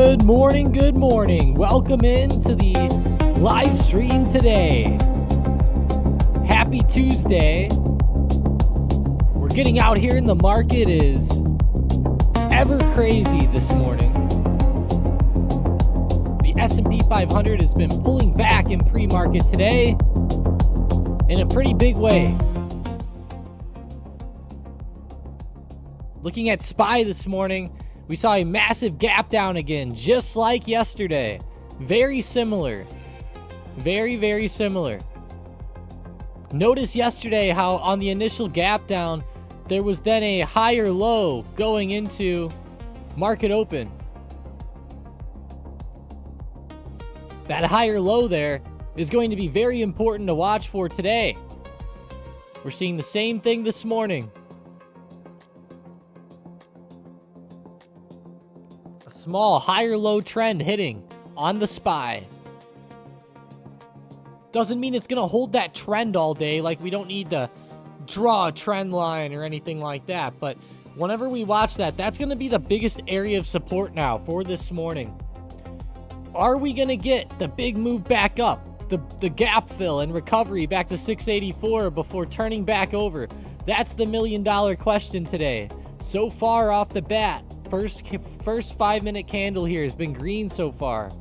Good morning, good morning. Welcome into the live stream today. Happy Tuesday. We're getting out here and the market is ever crazy this morning. The S&P 500 has been pulling back in pre-market today in a pretty big way. Looking at SPY this morning, we saw a massive gap down again, just like yesterday. Very similar. Very, very similar. Notice yesterday how on the initial gap down, there was then a higher low going into market open. That higher low there is going to be very important to watch for today. We're seeing the same thing this morning. Small higher low trend hitting on the SPY. Doesn't mean it's going to hold that trend all day. Like, we don't need to draw a trend line or anything like that. But whenever we watch that, that's going to be the biggest area of support now for this morning. Are we going to get the big move back up? The gap fill and recovery back to 684 before turning back over? That's the $1 million question today. So far off the bat, first 5-minute candle here has been green so far.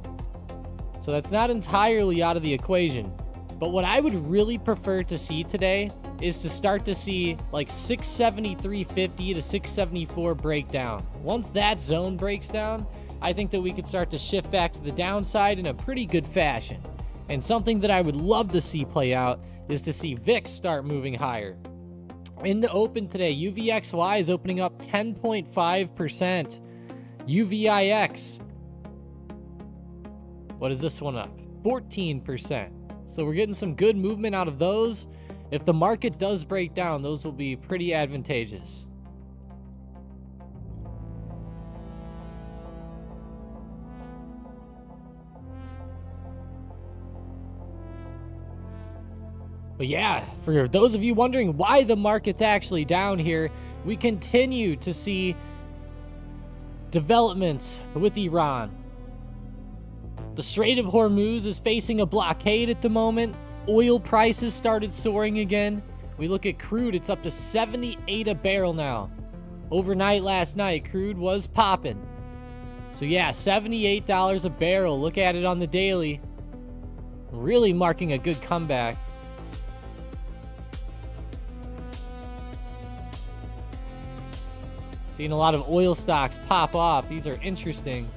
So that's not entirely out of the equation. But what I would really prefer to see today is to start to see like 673.50 to 674 breakdown. Once that zone breaks down, I think that we could start to shift back to the downside in a pretty good fashion. And something that I would love to see play out is to see VIX start moving higher. In the open today, UVXY is opening up 10.5%. UVIX, what is this one up? 14%. So we're getting some good movement out of those. If the market does break down, those will be pretty advantageous. But yeah, for those of you wondering why the market's actually down here, we continue to see developments with Iran. The Strait of Hormuz is facing a blockade at the moment. Oil prices started soaring again. We look at crude, it's up to 78 a barrel now. Overnight last night, crude was popping. So yeah, $78 a barrel. Look at it on the daily. Really marking a good comeback. Seeing a lot of oil stocks pop off. These are interesting.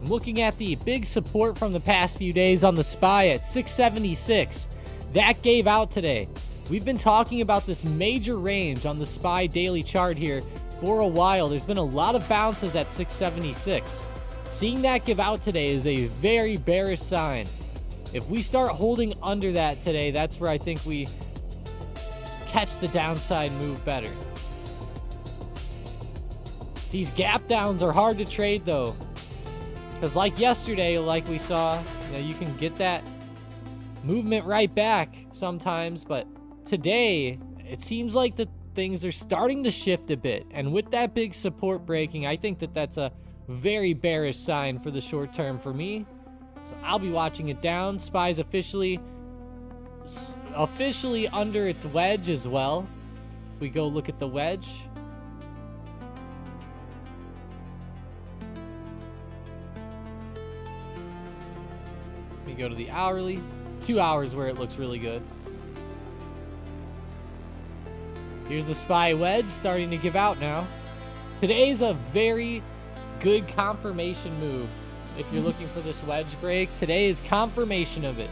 Looking at the big support from the past few days on the SPY at 676. That gave out today. We've been talking about this major range on the SPY daily chart here for a while. There's been a lot of bounces at 676. Seeing that give out today is a very bearish sign. If we start holding under that today, that's where I think we catch the downside move better. These gap downs are hard to trade though. Because like yesterday, like we saw, you can get that movement right back sometimes. But today, it seems like that things are starting to shift a bit. And with that big support breaking, I think that that's a very bearish sign for the short term for me. So I'll be watching it down. SPY's officially under its wedge as well. If we go look at the wedge. We go to the hourly, 2 hours where it looks really good. Here's the SPY wedge starting to give out now. Today's a very good confirmation move. If you're looking for this wedge break, today is confirmation of it.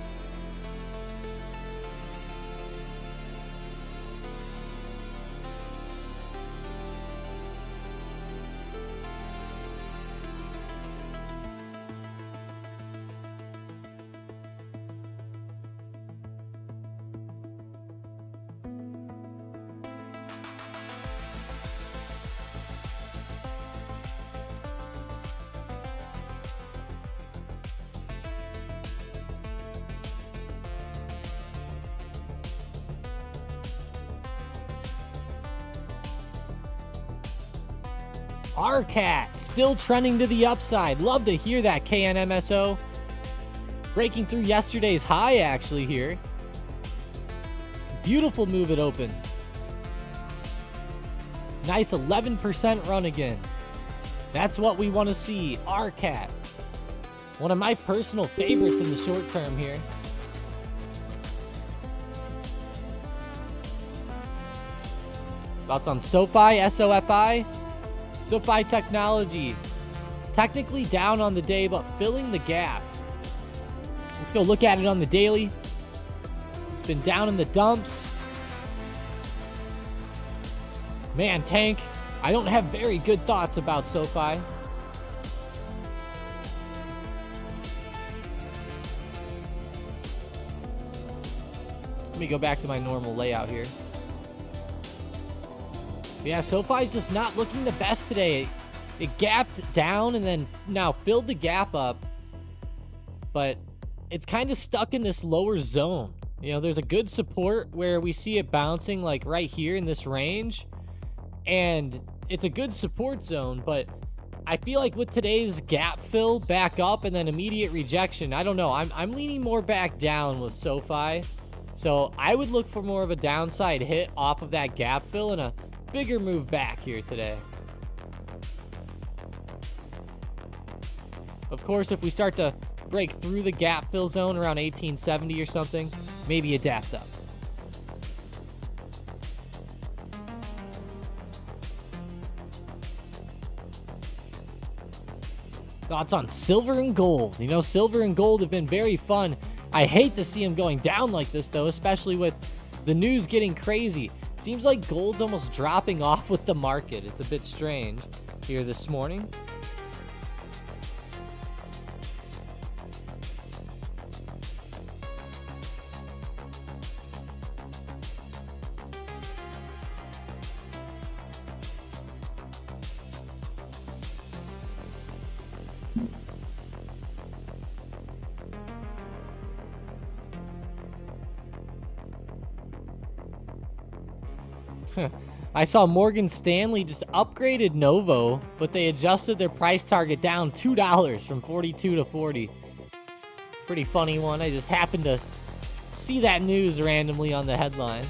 RCAT still trending to the upside. Love to hear that, KNMSO. Breaking through yesterday's high actually here. Beautiful move at open. Nice 11% run again. That's what we want to see. RCAT. One of my personal favorites in the short term here. Thoughts on SoFi, SOFI? SoFi Technology. Technically down on the day, but filling the gap. Let's go look at it on the daily. It's been down in the dumps. Man, Tank, I don't have very good thoughts about SoFi. Let me go back to my normal layout here. Yeah, SoFi's just not looking the best today. It gapped down and then now filled the gap up. But it's kind of stuck in this lower zone. You know, there's a good support where we see it bouncing like right here in this range. And it's a good support zone, but I feel like with today's gap fill back up and then immediate rejection, I don't know. I'm leaning more back down with SoFi. So I would look for more of a downside hit off of that gap fill and a bigger move back here today. Of course, if we start to break through the gap fill zone around 1870 or something, maybe adapt up. Thoughts on silver and gold? You know, silver and gold have been very fun. I hate to see them going down like this, though, especially with the news getting crazy. Seems like gold's almost dropping off with the market. It's a bit strange here this morning. I saw Morgan Stanley just upgraded Novo, but they adjusted their price target down $2 from 42 to 40. Pretty funny one. I just happened to see that news randomly on the headline.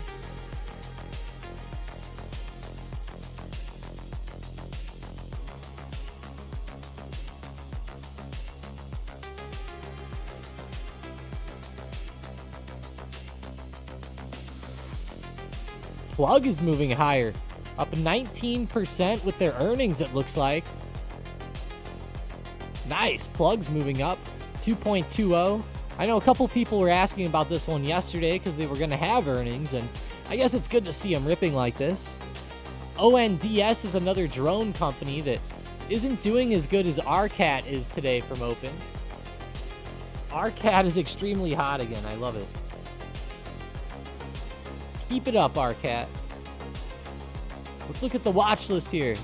Plug is moving higher, up 19% with their earnings, it looks like. Nice, Plug's moving up, 2.20. I know a couple people were asking about this one yesterday because they were going to have earnings, and I guess it's good to see them ripping like this. ONDS is another drone company that isn't doing as good as RCAT is today from open. RCAT is extremely hot again, I love it. Keep it up, RCAT. Let's look at the watch list here.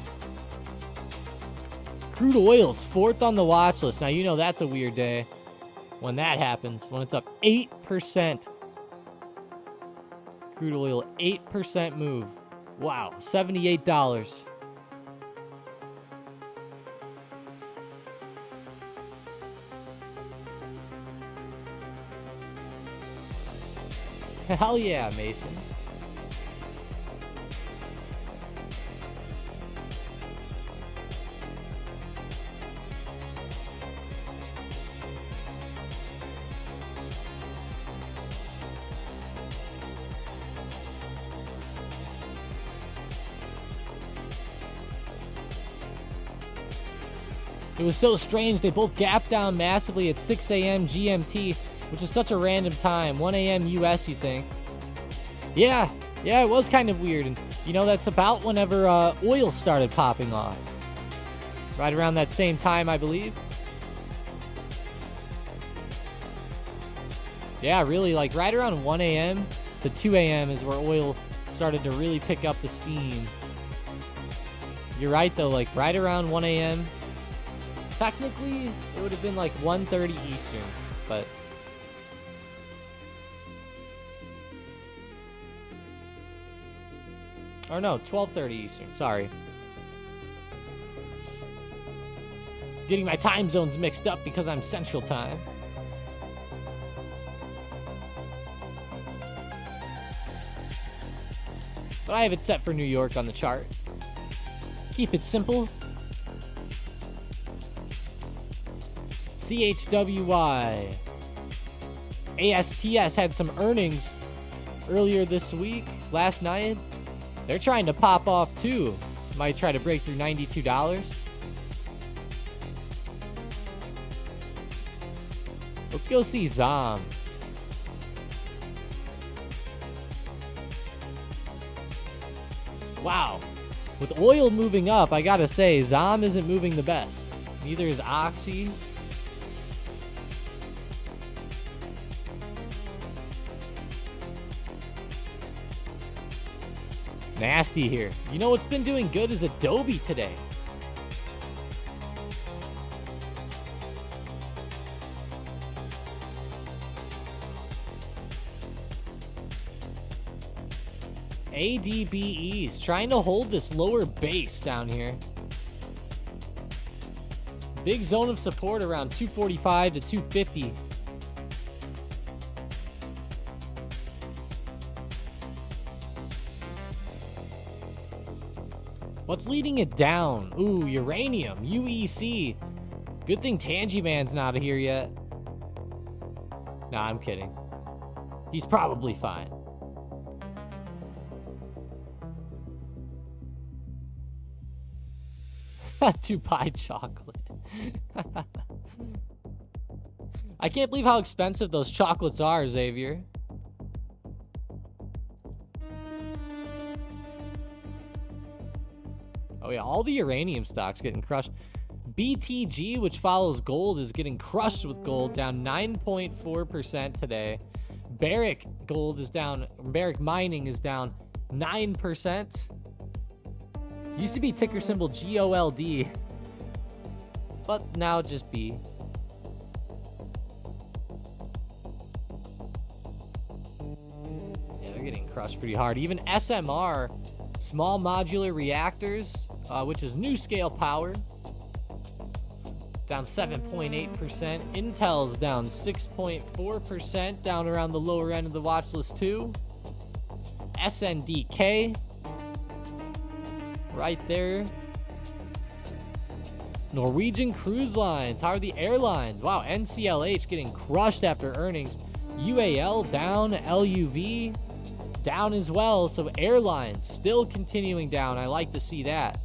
Crude oil's 4th on the watch list. Now, you know that's a weird day when that happens, when it's up 8%. Crude oil, 8% move. Wow, $78. Hell yeah, Mason. It was so strange. They both gapped down massively at 6 a.m. GMT, which is such a random time. 1 a.m. US, you think? Yeah, it was kind of weird. And, you know, that's about whenever oil started popping off. Right around that same time, I believe. Yeah, really, like right around 1 a.m. to 2 a.m. is where oil started to really pick up the steam. You're right, though, like right around 1 a.m. Technically, it would have been like 1:30 Eastern, but... Or no, 12:30 Eastern, sorry. Getting my time zones mixed up because I'm Central Time. But I have it set for New York on the chart. Keep it simple. CHWY. ASTS had some earnings earlier this week, last night. They're trying to pop off too. Might try to break through $92. Let's go see ZOM. Wow. With oil moving up, I gotta say, ZOM isn't moving the best. Neither is Oxy. Nasty here. You know what's been doing good is Adobe today. ADBEs trying to hold this lower base down here. Big zone of support around 245 to 250. What's leading it down? Ooh, uranium, UEC. Good thing Tangyman's not here yet. Nah, I'm kidding. He's probably fine. To buy chocolate. I can't believe how expensive those chocolates are, Xavier. Oh yeah, all the uranium stocks getting crushed. BTG, which follows gold, is getting crushed with gold, down 9.4% today. Barrick gold is down, Barrick mining is down 9%. Used to be ticker symbol GOLD, but now just B. Yeah, they're getting crushed pretty hard. Even SMR, small modular reactors, which is new scale power, down 7.8%. Intel's down 6.4%, down around the lower end of the watch list too. SNDK, right there. Norwegian Cruise Lines. How are the airlines? Wow, NCLH getting crushed after earnings. UAL down, LUV down as well. So airlines still continuing down. I like to see that.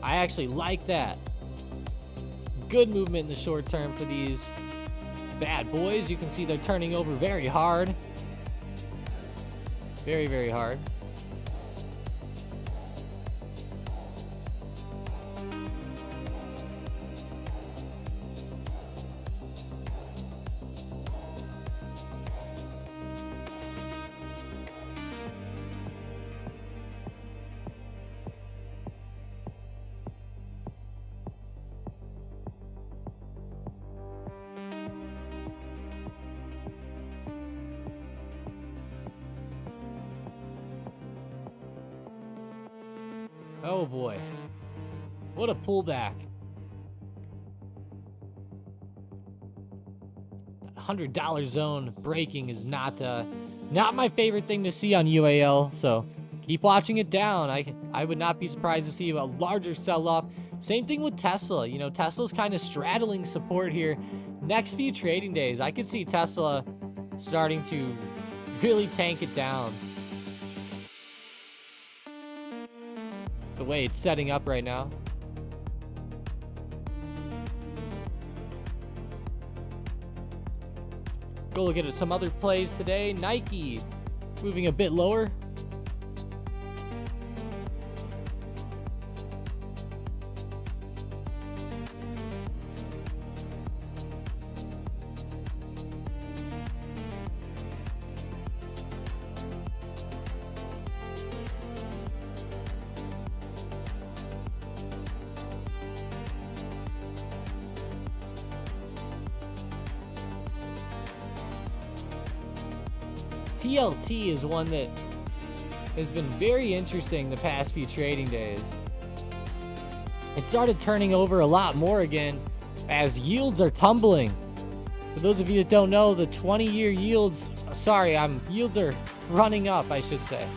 I actually like that. Good movement in the short term for these bad boys. You can see they're turning over very hard. Very, very hard. Oh boy. What a pullback. That $100 zone breaking is not my favorite thing to see on UAL, so keep watching it down. I would not be surprised to see a larger sell-off. Same thing with Tesla. You know, Tesla's kind of straddling support here. Next few trading days, I could see Tesla starting to really tank it down. The way it's setting up right now. Go look at some other plays today. Nike moving a bit lower. TLT is one that has been very interesting the past few trading days. It started turning over a lot more again as yields are tumbling. For those of you that don't know, the 20-year yields, yields are running up, I should say.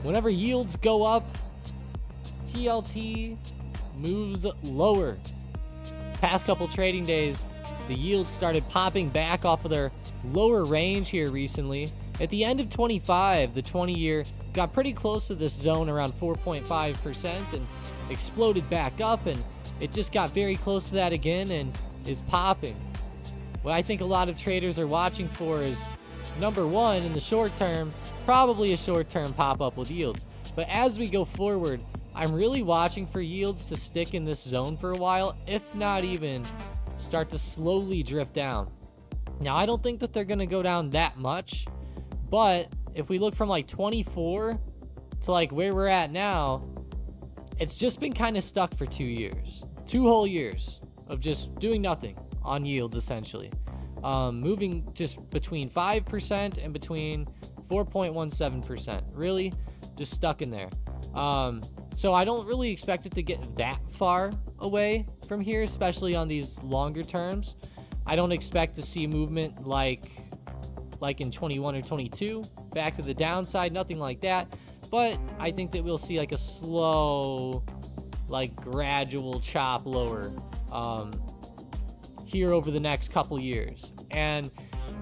Whenever yields go up, TLT moves lower. Past couple trading days, the yields started popping back off of their lower range here recently. At the end of 25, the 20-year got pretty close to this zone around 4.5% and exploded back up, and it just got very close to that again and is popping. What I think a lot of traders are watching for is, number one, in the short term, probably a short-term pop-up with yields. But as we go forward, I'm really watching for yields to stick in this zone for a while, if not even start to slowly drift down. Now, I don't think that they're going to go down that much, but if we look from like 24 to like where we're at now, it's just been kind of stuck for 2 years. 2 whole years of just doing nothing on yields, essentially. Moving just between 5% and between 4.17%. Really just stuck in there. So I don't really expect it to get that far away from here, especially on these longer terms. I don't expect to see movement like in 21 or 22 back to the downside, nothing like that. But I think that we'll see like a slow, like gradual chop lower here over the next couple years. And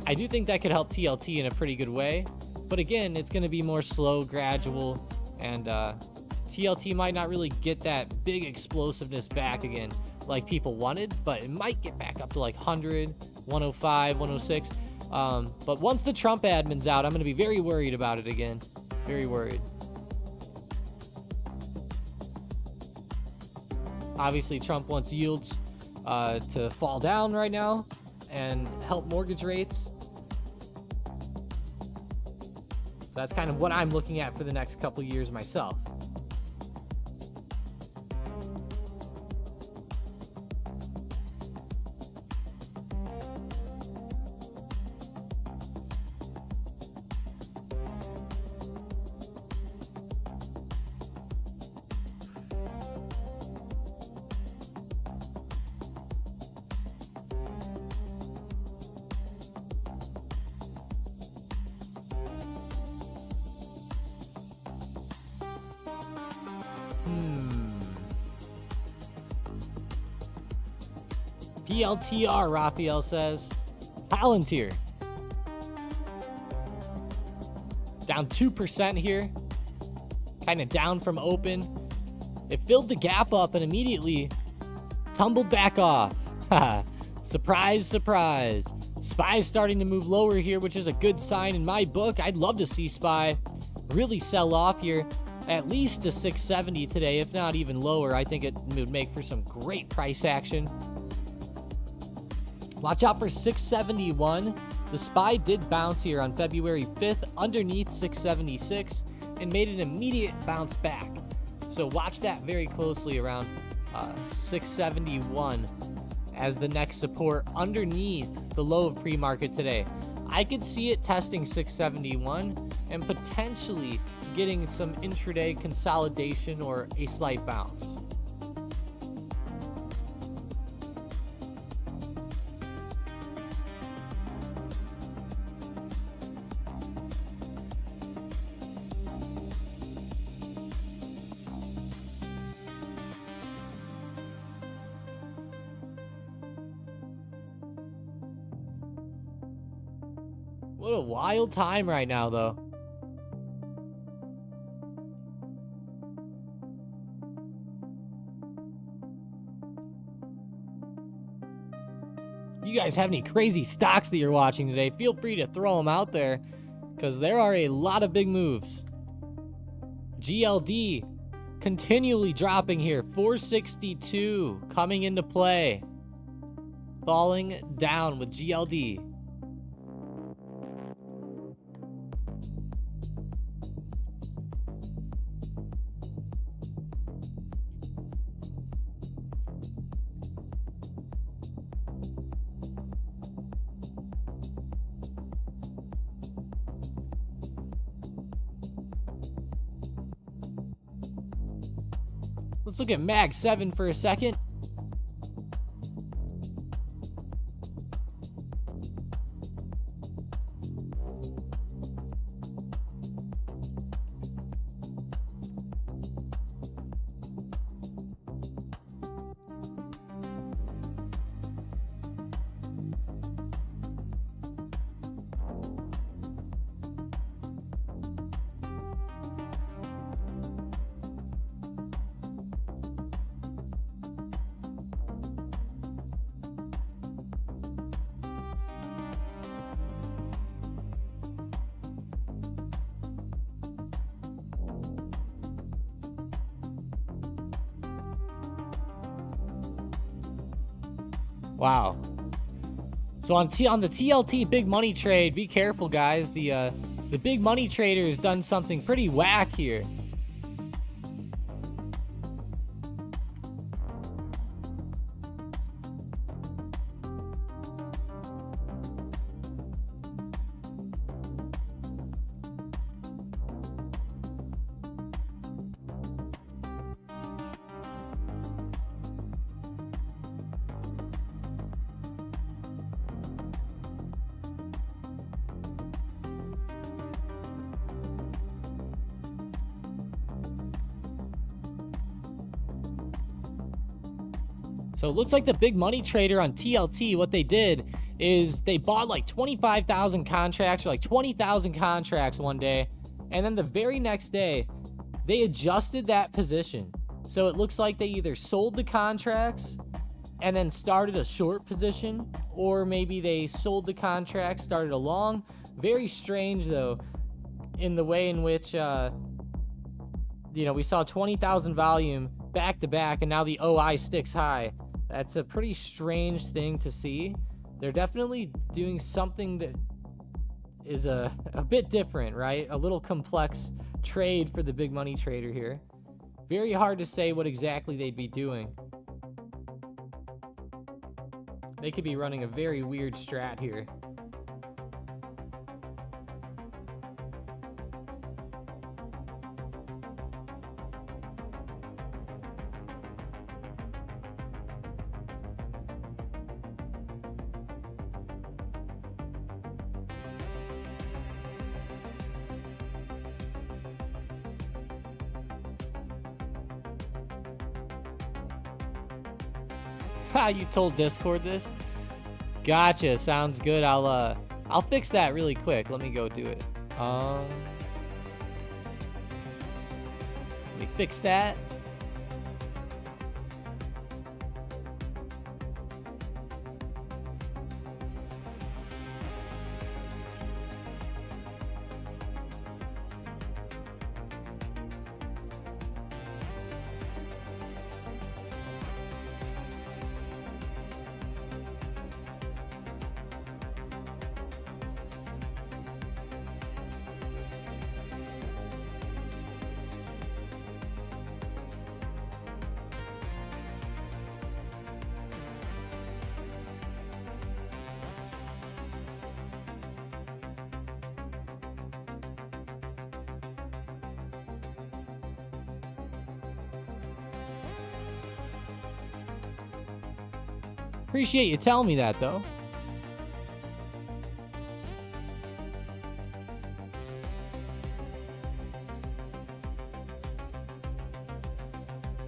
I do think that could help TLT in a pretty good way. But again, it's going to be more slow, gradual, and TLT might not really get that big explosiveness back again like people wanted, but it might get back up to like 100, 105, 106. But once the Trump admin's out, I'm going to be very worried about it again. Very worried. Obviously, Trump wants yields to fall down right now and help mortgage rates. So that's kind of what I'm looking at for the next couple years myself. PLTR, Raphael says. Palantir. Down 2% here. Kind of down from open. It filled the gap up and immediately tumbled back off. Surprise, surprise. SPY's starting to move lower here, which is a good sign in my book. I'd love to see SPY really sell off here. At least to 670 today, if not even lower. I think it would make for some great price action. Watch out for 671. The SPY did bounce here on February 5th underneath 676 and made an immediate bounce back. So watch that very closely around 671 as the next support underneath the low of pre-market today. I could see it testing 671 and potentially getting some intraday consolidation or a slight bounce. What a wild time right now, though. If you guys have any crazy stocks that you're watching today, feel free to throw them out there because there are a lot of big moves. GLD continually dropping here. 462 coming into play. Falling down with GLD. Let's look at Mag 7 for a second. Wow. So on the TLT big money trade, be careful, guys. The big money trader has done something pretty whack here. So it looks like the big money trader on TLT, what they did is they bought like 25,000 contracts or like 20,000 contracts one day. And then the very next day, they adjusted that position. So it looks like they either sold the contracts and then started a short position, or maybe they sold the contracts, started a long. Very strange, though, in the way in which, we saw 20,000 volume back to back, and now the OI sticks high. That's a pretty strange thing to see. They're definitely doing something that is a bit different, right? A little complex trade for the big money trader here. Very hard to say what exactly they'd be doing. They could be running a very weird strat here. Ha, you told Discord this? Gotcha, sounds good. I'll fix that really quick. Let me go do it. Let me fix that. Appreciate you telling me that, though.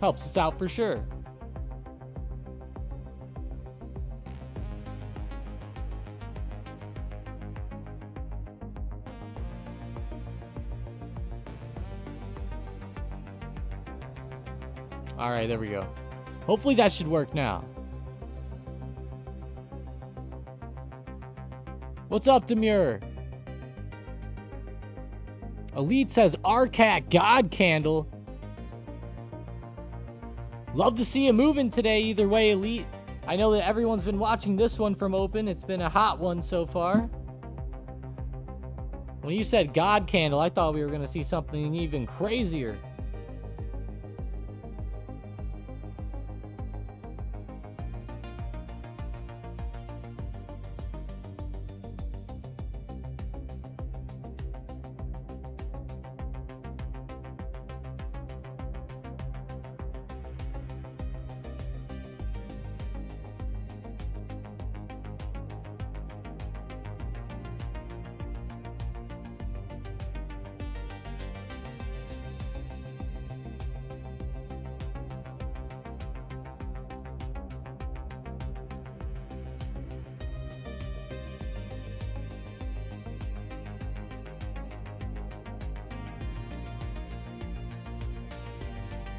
Helps us out for sure. All right, there we go. Hopefully that should work now. What's up, Demure? Elite says RCAT God Candle. Love to see you moving today either way, Elite. I know that everyone's been watching this one from open. It's been a hot one so far. When you said God Candle, I thought we were going to see something even crazier.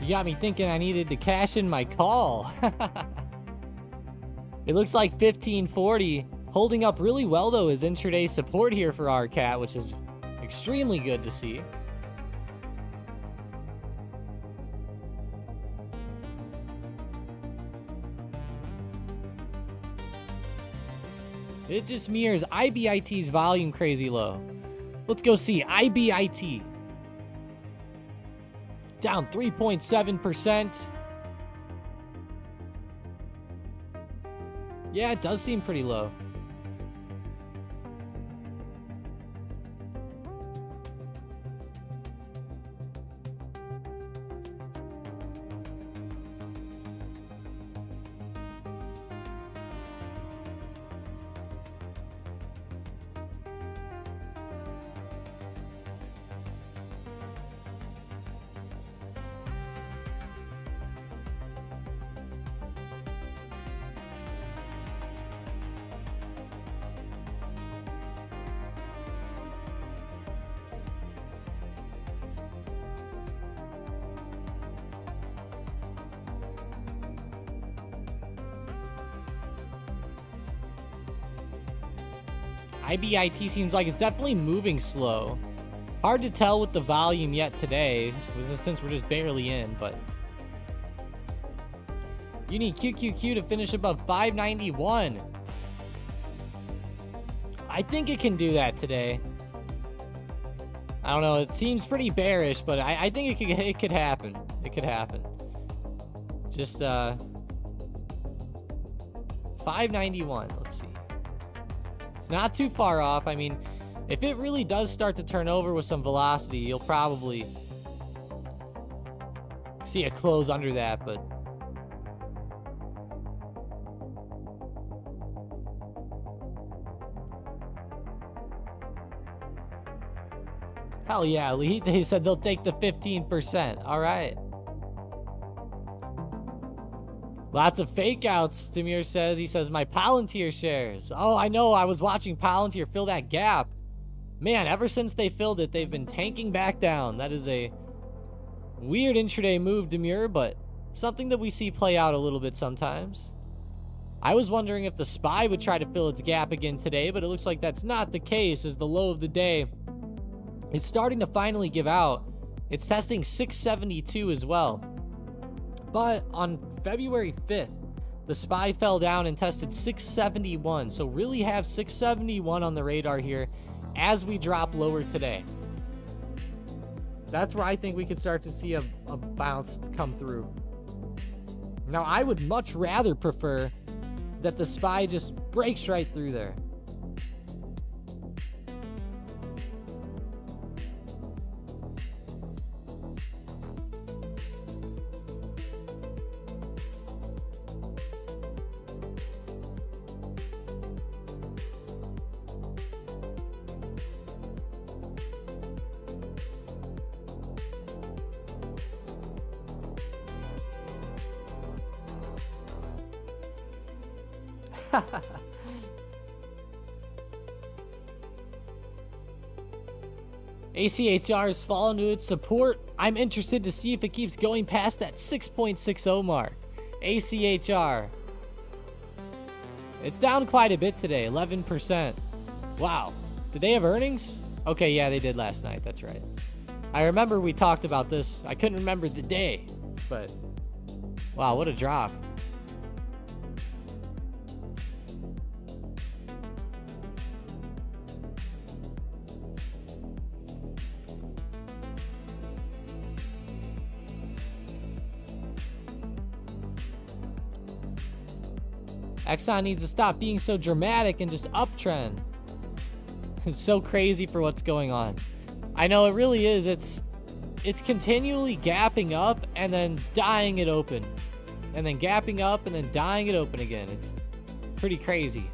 You got me thinking I needed to cash in my call. It looks like 1540 holding up really well, though, as intraday support here for our cat, which is extremely good to see. It just mirrors IBIT's volume crazy low. Let's go see IBIT. Down 3.7%. Yeah, it does seem pretty low. IBIT seems like it's definitely moving slow. Hard to tell with the volume yet today, since we're just barely in, but you need QQQ to finish above 591. I think it can do that today. I don't know, it seems pretty bearish, but I think it could happen. It could happen. Just 591, let's see. It's not too far off. I mean, if it really does start to turn over with some velocity, you'll probably see a close under that, but hell yeah, they said they'll take the 15%. All right. Lots of fake outs, Demir says. He says, my Palantir shares. Oh, I know. I was watching Palantir fill that gap. Man, ever since they filled it, they've been tanking back down. That is a weird intraday move, Demir, but something that we see play out a little bit sometimes. I was wondering if the SPY would try to fill its gap again today, but it looks like that's not the case, as the low of the day is starting to finally give out. It's testing 672 as well. But on February 5th, the SPY fell down and tested 671. So really have 671 on the radar here as we drop lower today. That's where I think we could start to see a bounce come through. Now, I would much rather prefer that the SPY just breaks right through there. ACHR has fallen to its support. I'm interested to see if it keeps going past that 6.60 mark. ACHR. It's down quite a bit today, 11%. Wow. Did they have earnings? Okay, yeah, they did last night. That's right. I remember we talked about this. I couldn't remember the day, but wow, what a drop. Exxon needs to stop being so dramatic and just uptrend. It's so crazy for what's going on. I know it really is. It's continually gapping up and then dying it open. And then gapping up and then dying it open again. It's pretty crazy.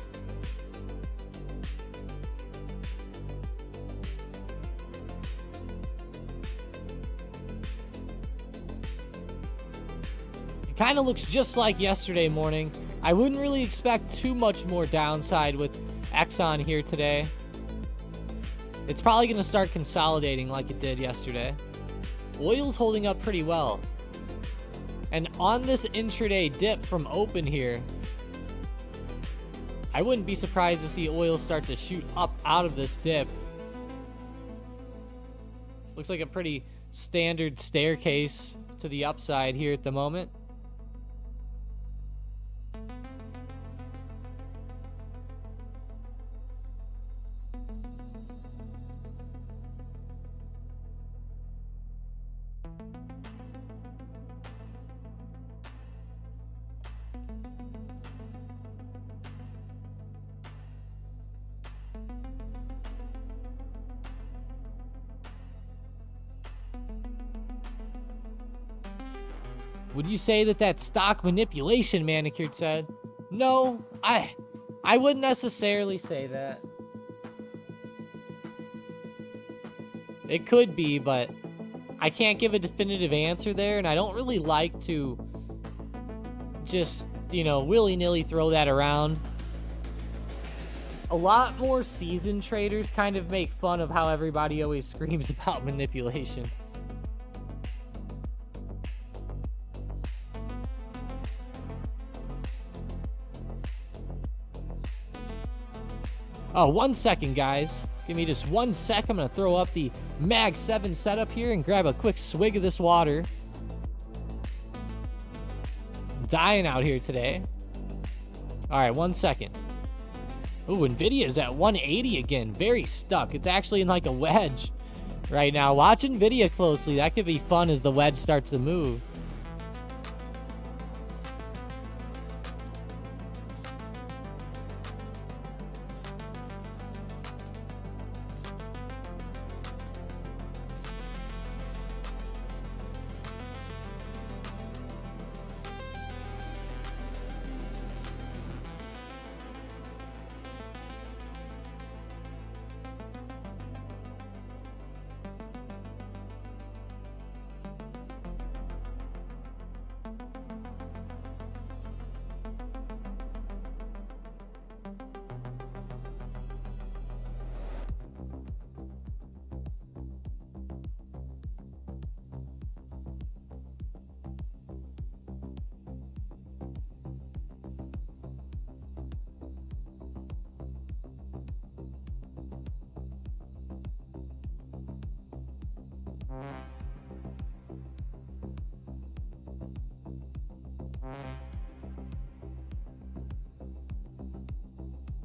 It kind of looks just like yesterday morning. I wouldn't really expect too much more downside with Exxon here today. It's probably going to start consolidating like it did yesterday. Oil's holding up pretty well. And on this intraday dip from open here, I wouldn't be surprised to see oil start to shoot up out of this dip. Looks like a pretty standard staircase to the upside here at the moment. Would you say that that's stock manipulation, Manicured said? No, I wouldn't necessarily say that. It could be, but I can't give a definitive answer there, and I don't really like to just, you know, willy-nilly throw that around. A lot more seasoned traders kind of make fun of how everybody always screams about manipulation. Oh, 1 second, guys. Give me just 1 sec. I'm going to throw up the Mag 7 setup here and grab a quick swig of this water. I'm dying out here today. All right, 1 second. Ooh, Nvidia is at 180 again. Very stuck. It's actually in like a wedge right now. Watch Nvidia closely. That could be fun as the wedge starts to move.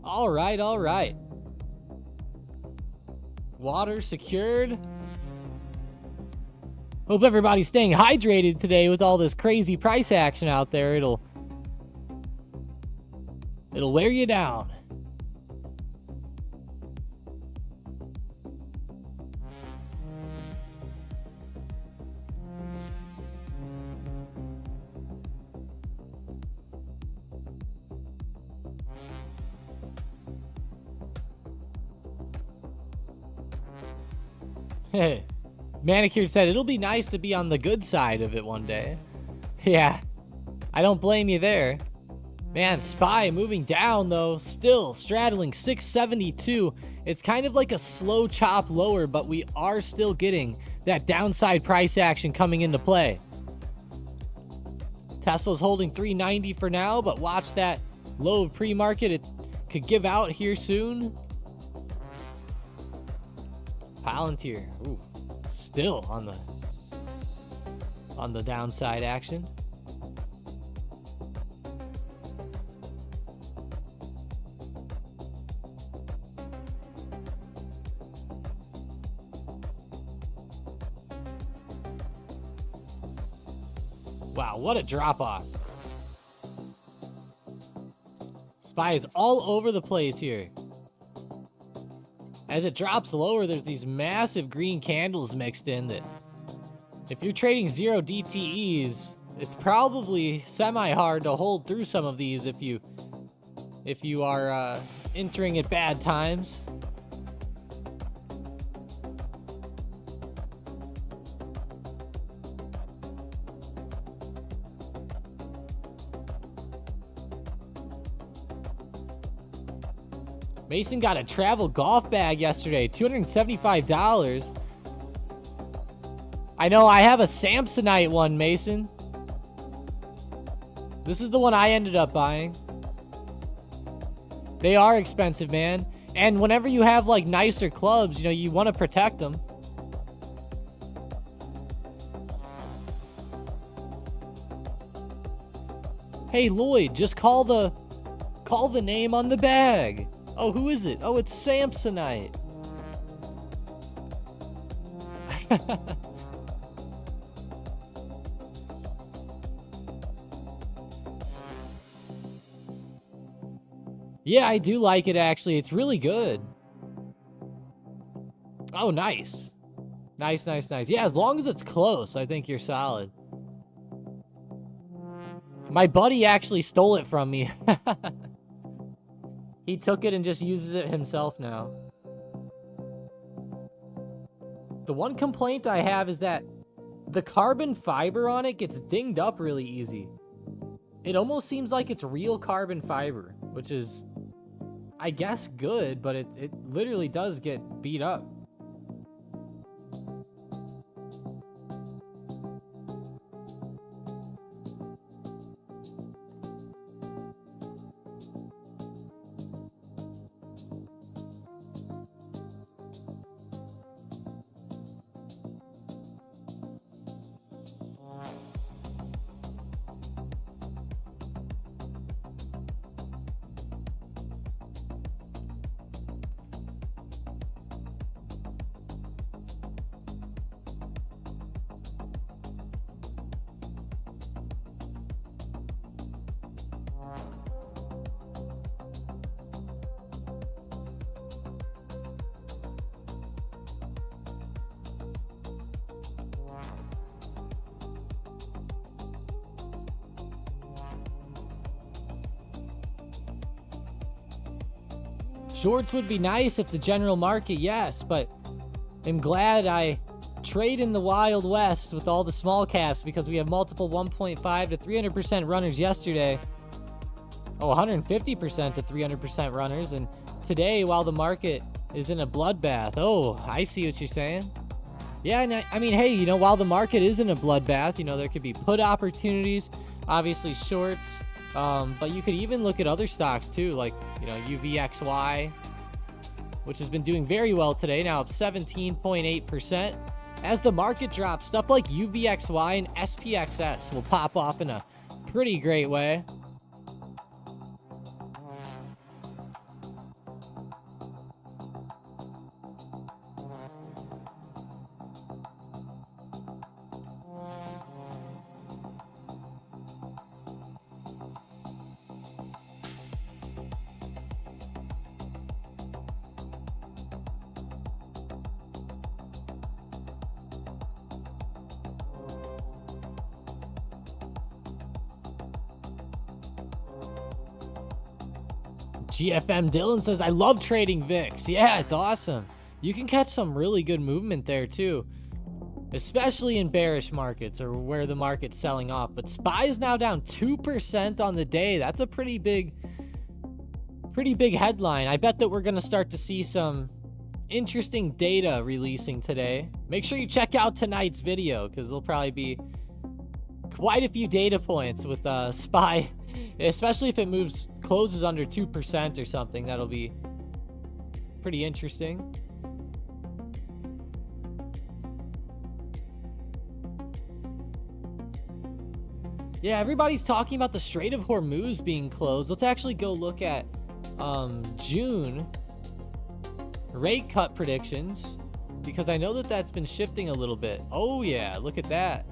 All right, all right. Water secured. Hope everybody's staying hydrated today with all this crazy price action out there. It'll wear you down. Manicured said it'll be nice to be on the good side of it one day. Yeah, I don't blame you there. Man, SPY moving down though, still straddling 672. It's kind of like a slow chop lower, but we are still getting that downside price action coming into play. Tesla's holding 390 for now, but watch that low of pre-market. It could give out here soon. Palantir, ooh, still on the downside action. Wow, what a drop off. SPY is all over the place here. As it drops lower, there's these massive green candles mixed in that if you're trading 0 DTEs, it's probably semi-hard to hold through some of these if you are entering at bad times. Mason got a travel golf bag yesterday, $275. I know I have a Samsonite one, Mason. This is the one I ended up buying. They are expensive, man. And whenever you have like nicer clubs, you know, you want to protect them. Hey, Lloyd, just call the name on the bag. Oh, who is it? Oh, it's Samsonite. Yeah, I do like it, actually. It's really good. Oh, nice. Nice, nice, nice. Yeah, as long as it's close, I think you're solid. My buddy actually stole it from me. He took it and just uses it himself now. The one complaint I have is that the carbon fiber on it gets dinged up really easy. It almost seems like it's real carbon fiber, which is, I guess, good, but it literally does get beat up. Shorts would be nice if the general market, yes, but I'm glad I trade in the Wild West with all the small caps because we have multiple 1.5 to 300% runners yesterday. Oh, 150% to 300% runners. And today, while the market is in a bloodbath. Oh, I see what you're saying. Yeah, and I mean, hey, you know, while the market is in a bloodbath, you know, there could be put opportunities, obviously shorts. But you could even look at other stocks too, like, you know, UVXY, which has been doing very well today, now up 17.8%. As the market drops, stuff like UVXY and SPXS will pop off in a pretty great way. GFM Dylan says, I love trading VIX. Yeah, it's awesome. You can catch some really good movement there too, especially in bearish markets or where the market's selling off. But SPY is now down 2% on the day. That's a pretty big headline. I bet that we're going to start to see some interesting data releasing today. Make sure you check out tonight's video because there'll probably be quite a few data points with SPY, especially if it closes under 2% or something. That'll be pretty interesting. Yeah, everybody's talking about the Strait of Hormuz being closed. Let's actually go look at June rate cut predictions, because I know that that's been shifting a little bit. Oh yeah, look at that.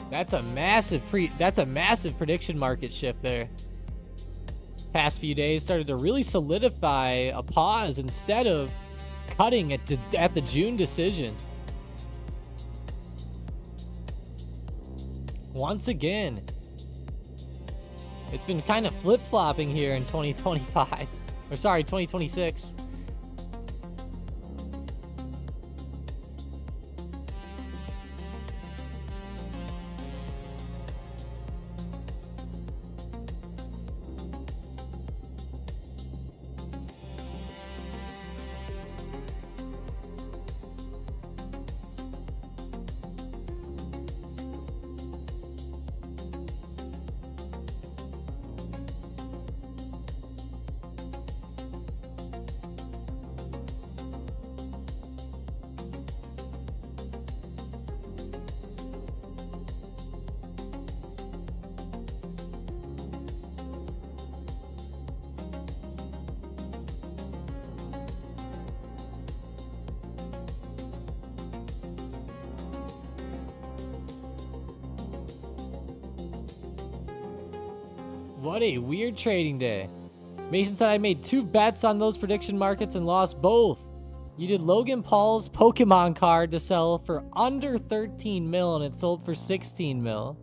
That's a massive prediction market shift there. Past few days started to really solidify a pause instead of cutting it at the June decision. Once again, It's been kind of flip-flopping here in 2025. Or sorry, 2026. What a weird trading day. Mason said I made 2 bets on those prediction markets and lost both. You did Logan Paul's Pokemon card to sell for under 13 mil and it sold for 16 mil.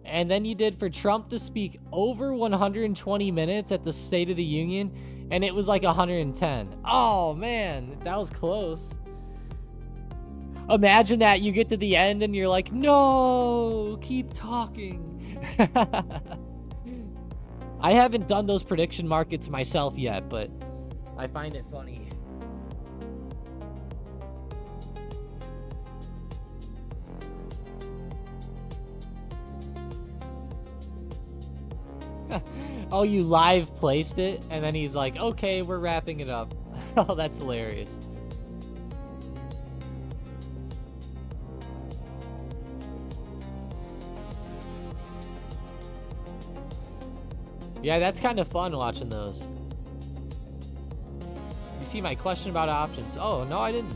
And then you did for Trump to speak over 120 minutes at the State of the Union and it was like 110. Oh man, that was close. Imagine that you get to the end and you're like, no, keep talking. I haven't done those prediction markets myself yet, but I find it funny. Oh, you live placed it? And then he's like, okay, we're wrapping it up. Oh, that's hilarious. Yeah, that's kind of fun watching those. You see my question about options. Oh, no, I didn't.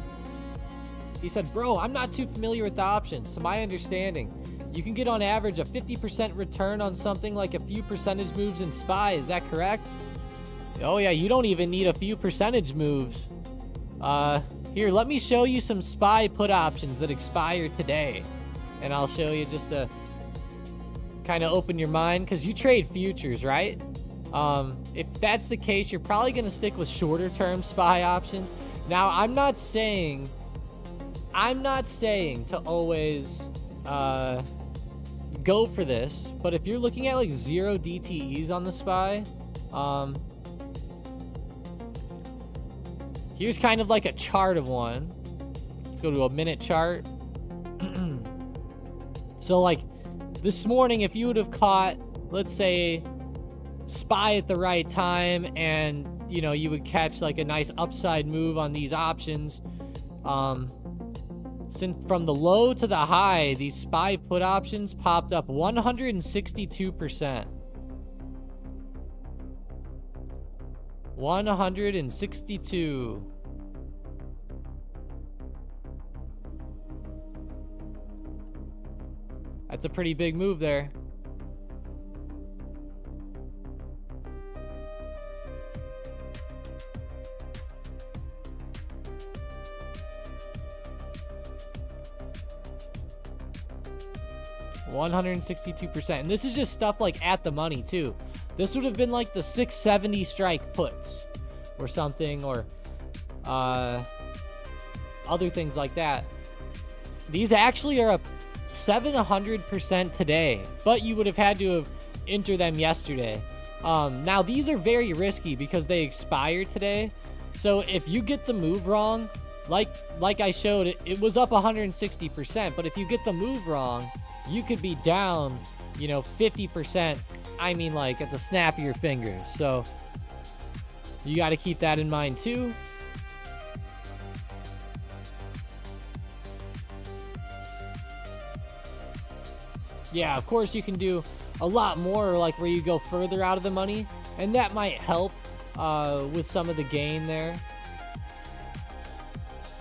He said, bro, I'm not too familiar with the options. To my understanding, you can get on average a 50% return on something like a few percentage moves in SPY. Is that correct? Oh, yeah, you don't even need a few percentage moves. Here, let me show you some SPY put options that expire today. And I'll show you just to kind of open your mind, because you trade futures, right? If that's the case, you're probably going to stick with shorter term SPY options. Now, I'm not saying to always go for this, but if you're looking at like 0 DTEs on the SPY, here's kind of like a chart of one. Let's go to a minute chart. So like this morning, if you would have caught, let's say, SPY at the right time, and you know, you would catch like a nice upside move on these options, since from the low to the high, these SPY put options popped up 162%. 162. That's a pretty big move there. $162%. And this is just stuff like at the money too. This would have been like the 670 strike puts or something, or other things like that. These actually are up 700% today, but you would have had to have entered them yesterday. Now these are very risky because they expire today. So if you get the move wrong, like I showed, it was up 160%, but if you get the move wrong, you could be down, you know, 50%. I mean, like at the snap of your fingers. So you got to keep that in mind too. Yeah, of course you can do a lot more, like where you go further out of the money, and that might help with some of the gain there.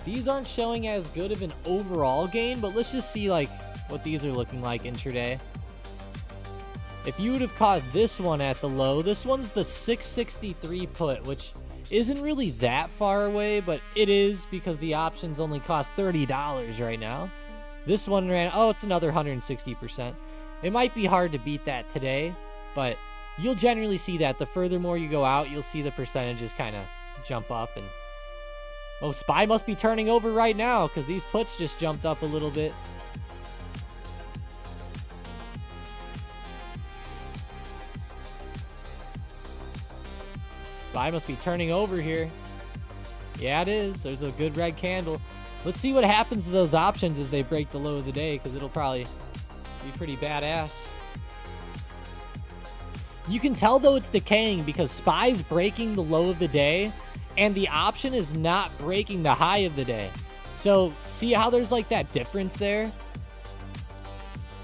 These aren't showing as good of an overall gain, but let's just see like what these are looking like intraday. If you would have caught this one at the low, this one's the 663 put, which isn't really that far away, but it is because the options only cost $30 right now. This one ran, oh, it's another 160%. It might be hard to beat that today, but you'll generally see that the further more you go out, you'll see the percentages kind of jump up. And oh, SPY must be turning over right now because these puts just jumped up a little bit. SPY must be turning over here. Yeah, it is. There's a good red candle. Let's see what happens to those options as they break the low of the day, because it'll probably be pretty badass. You can tell, though, it's decaying because SPY's breaking the low of the day, and the option is not breaking the high of the day. So, see how there's like that difference there?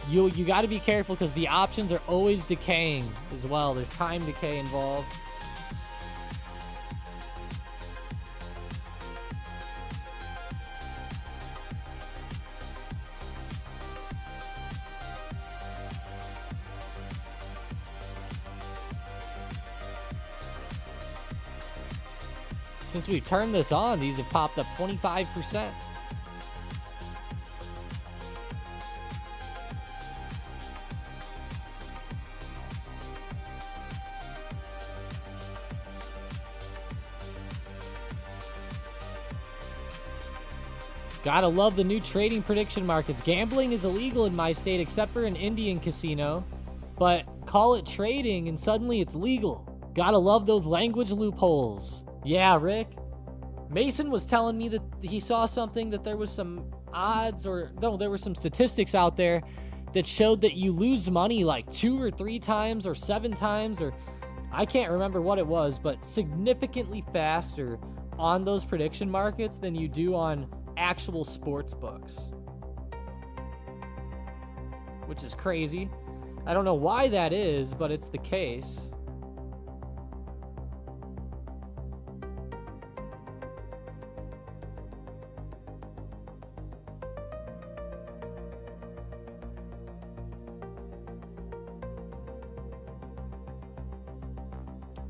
You got to be careful because the options are always decaying as well. There's time decay involved. Since we've turned this on, these have popped up 25%. Gotta love the new trading prediction markets. Gambling is illegal in my state except for an Indian casino, but call it trading and suddenly it's legal. Gotta love those language loopholes. Yeah, Rick. Mason was telling me that he saw something, that there was some odds, or no, there were some statistics out there that showed that you lose money like 2 or 3 times or 7 times, or I can't remember what it was, but significantly faster on those prediction markets than you do on actual sports books, which is crazy. I don't know why that is, but it's the case.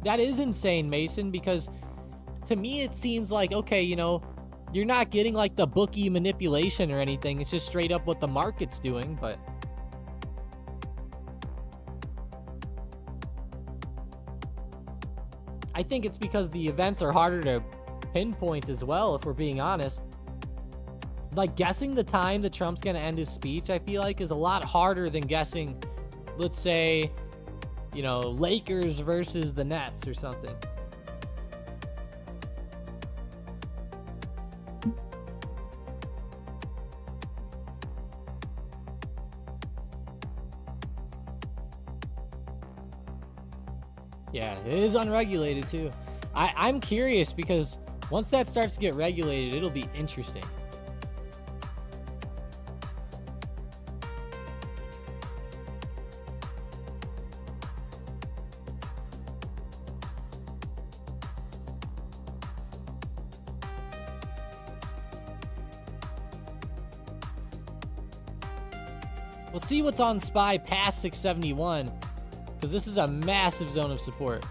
That is insane, Mason, because to me it seems like, okay, you know, you're not getting like the bookie manipulation or anything. It's just straight up what the market's doing, but I think it's because the events are harder to pinpoint as well, if we're being honest. Like, guessing the time that Trump's going to end his speech, I feel like, is a lot harder than guessing, let's say, you know, Lakers versus the Nets or something. Yeah, it is unregulated too. I'm curious because once that starts to get regulated, it'll be interesting. We'll see what's on SPY past 671, because this is a massive zone of support.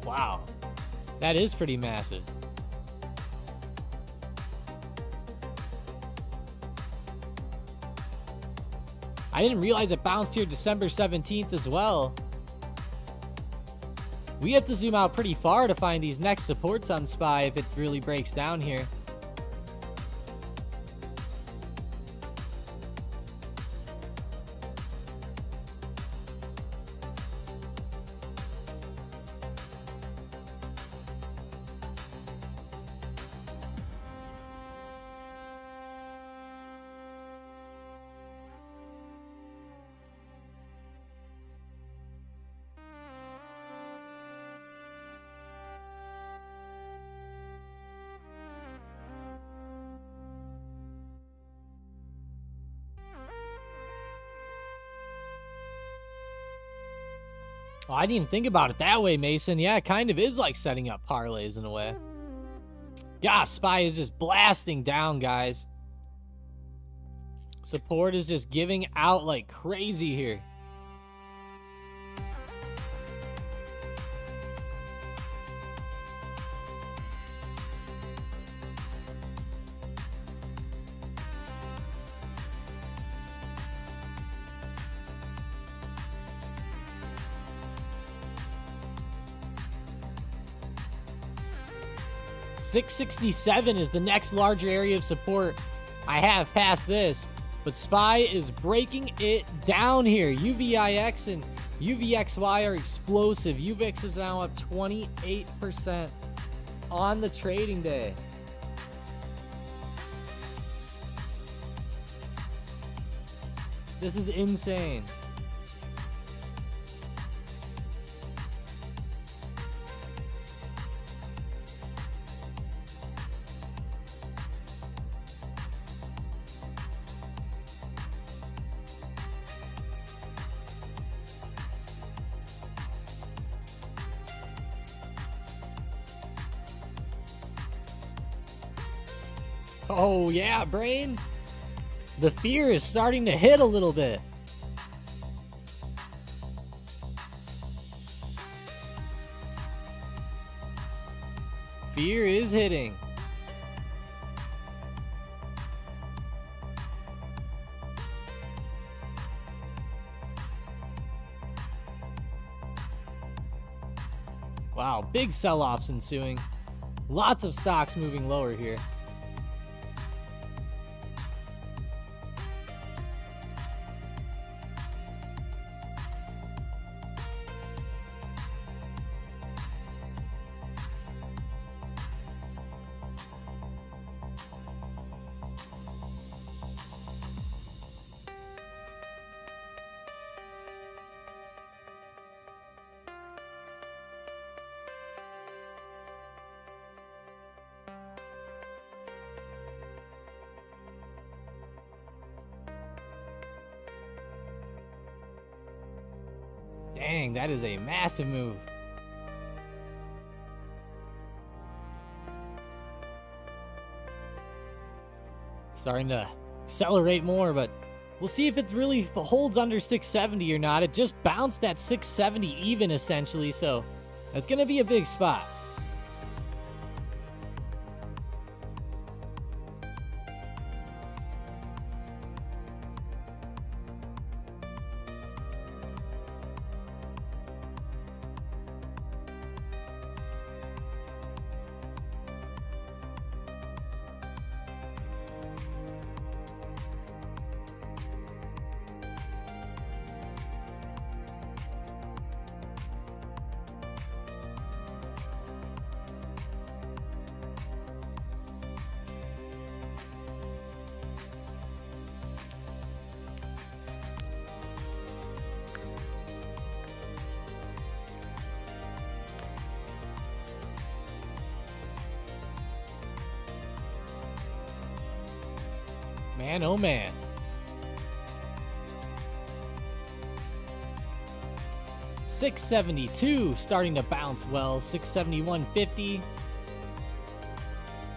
Wow, that is pretty massive. I didn't realize it bounced here December 17th as well. We have to zoom out pretty far to find these next supports on SPY if it really breaks down here. Oh, I didn't even think about it that way, Mason. Yeah, it kind of is like setting up parlays in a way. Gosh, SPY is just blasting down, guys. Support is just giving out like crazy here. 667 is the next larger area of support. I have passed this, but SPY is breaking it down here. UVIX and UVXY are explosive. UVIX is now up 28% on the trading day. This is insane. Oh yeah, brain. The fear is starting to hit a little bit. Fear is hitting. Wow, big sell-offs ensuing. Lots of stocks moving lower here. Dang, that is a massive move. Starting to accelerate more, but we'll see if it really holds under 670 or not. It just bounced at 670 even, essentially, so that's going to be a big spot. Man, oh man. $672 starting to bounce well. $671.50.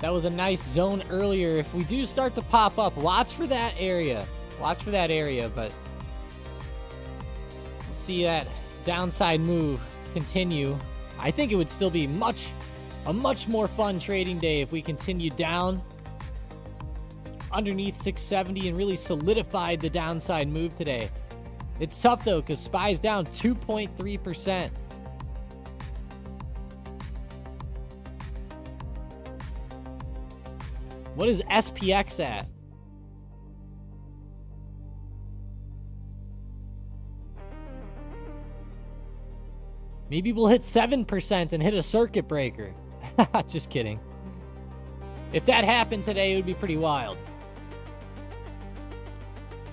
That was a nice zone earlier. If we do start to pop up, watch for that area. Watch for that area, but let's see that downside move continue. I think it would still be a much more fun trading day if we continue down underneath 670 and really solidified the downside move today. It's tough though, because SPY's down 2.3%. What is SPX at? Maybe we'll hit 7% and hit a circuit breaker. Just kidding. If that happened today, it would be pretty wild.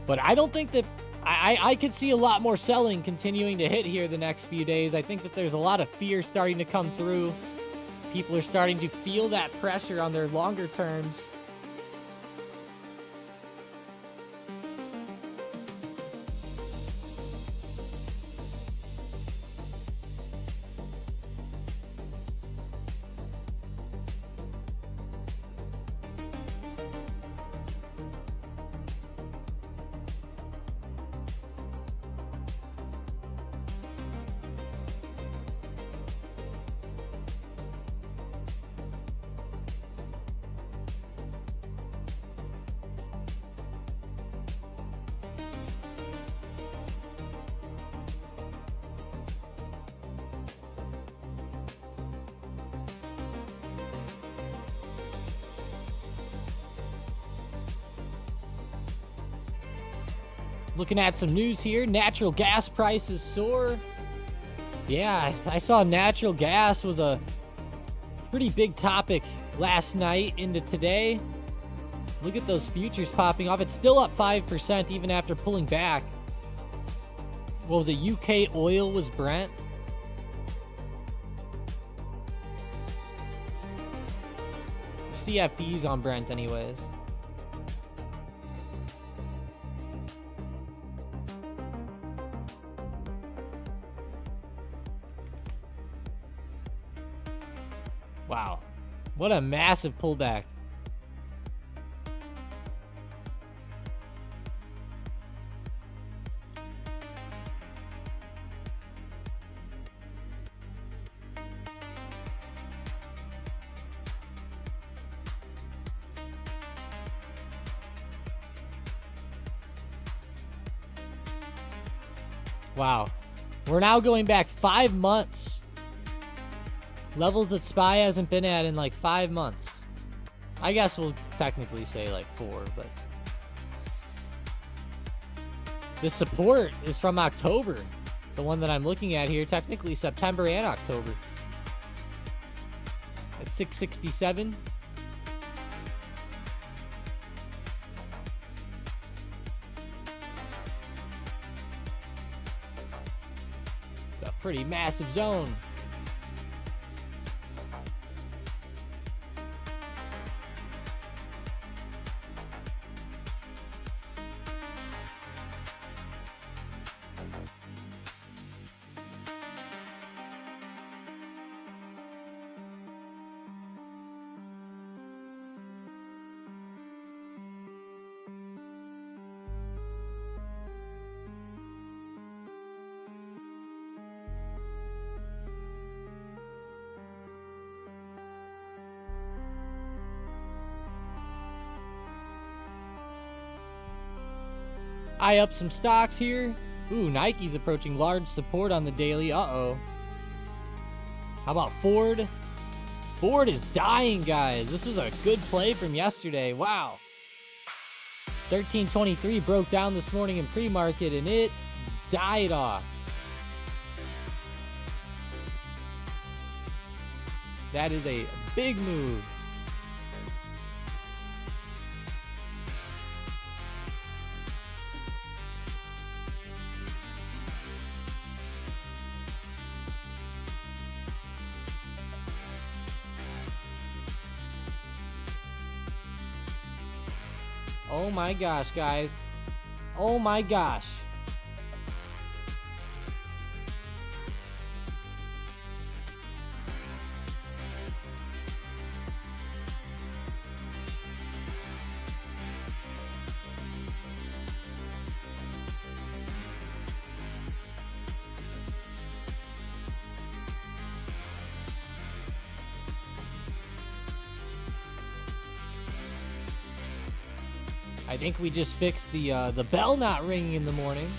But I don't think that... I could see a lot more selling continuing to hit here the next few days. I think that there's a lot of fear starting to come through. People are starting to feel that pressure on their longer terms. Looking at some news here. Natural gas prices soar. Yeah, I saw natural gas was a pretty big topic last night into today. Look at those futures popping off. It's still up 5% even after pulling back. What was it? UK oil was Brent. CFDs on Brent anyways. Wow. What a massive pullback. Wow. We're now going back 5 months. Levels that SPY hasn't been at in like 5 months. I guess we'll technically say like 4, but the support is from October. The one that I'm looking at here, technically September and October. At 667. It's a pretty massive zone. Eye up some stocks here. Ooh, Nike's approaching large support on the daily. Uh-oh. How about Ford? Ford is dying, guys. This was a good play from yesterday. Wow. 1323 broke down this morning in pre-market, and it died off. That is a big move. Oh my gosh, guys. Oh my gosh. I think we just fixed the bell not ringing in the morning.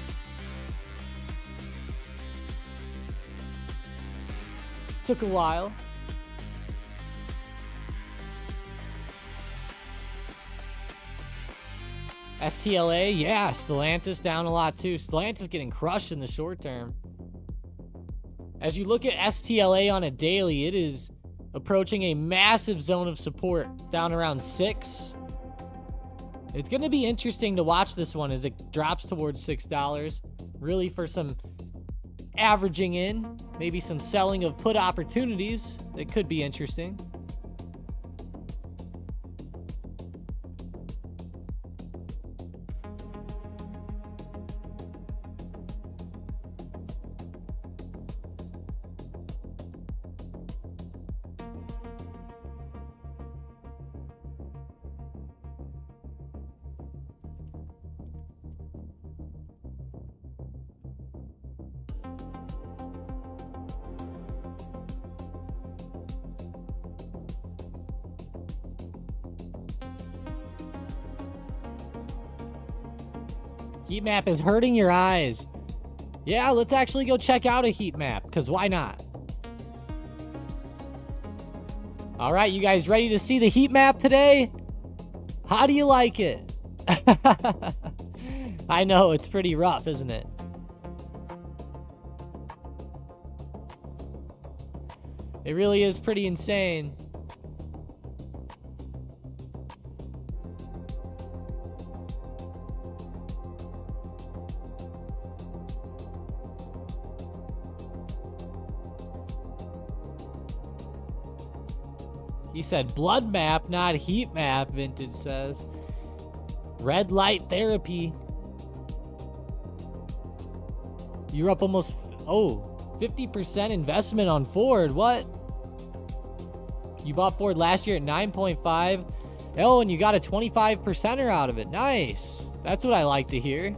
Took a while. STLA, yeah, Stellantis down a lot too. Stellantis getting crushed in the short term. As you look at STLA on a daily, it is approaching a massive zone of support down around 6. It's going to be interesting to watch this one as it drops towards $6. Really for some averaging in, maybe some selling of put opportunities. It could be interesting. Heat map is hurting your eyes. Yeah, let's actually go check out a heat map, because why not? All right, you guys ready to see the heat map today? How do you like it? I know, it's pretty rough, isn't it? It really is pretty insane. He said blood map, not heat map, Vintage says. Red light therapy. You're up almost, 50% investment on Ford. What? You bought Ford last year at 9.5. Oh, and you got a 25%er out of it. Nice. That's what I like to hear.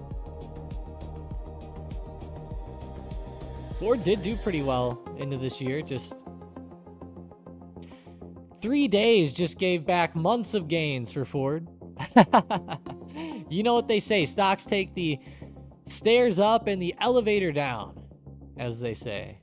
Ford did do pretty well into this year. Just 3 days just gave back months of gains for Ford. You know what they say, stocks take the stairs up and the elevator down, as they say.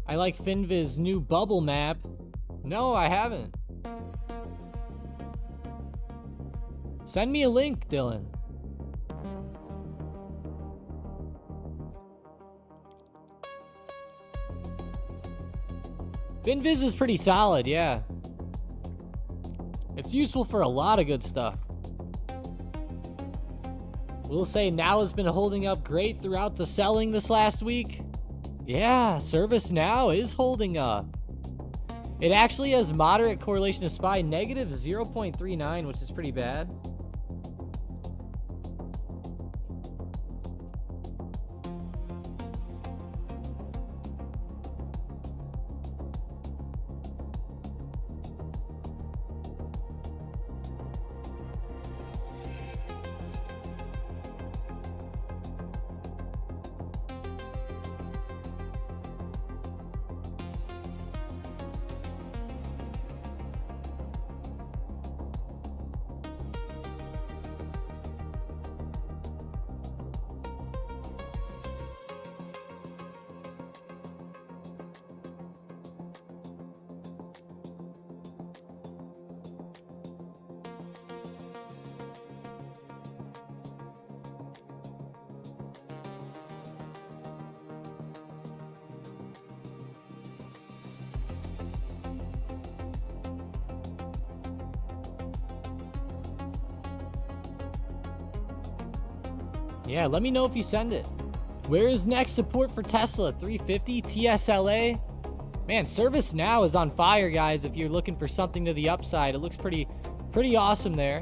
I like Finviz's new bubble map. No, I haven't. Send me a link, Dylan. Finviz is pretty solid, yeah. It's useful for a lot of good stuff. We'll say Now has been holding up great throughout the selling this last week. Yeah, ServiceNow is holding up. It actually has moderate correlation to SPY, negative 0.39, which is pretty bad. Yeah, let me know if you send it. Where is next support for Tesla? 350 TSLA? Man, ServiceNow is on fire, guys. If you're looking for something to the upside, it looks pretty awesome there.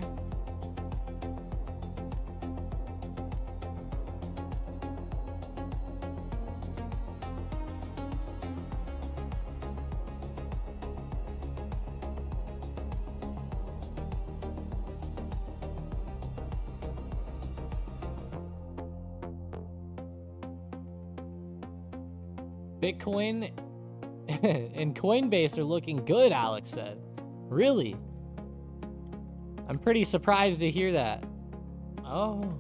Bitcoin and Coinbase are looking good, Alex said. Really? I'm pretty surprised to hear that. Oh.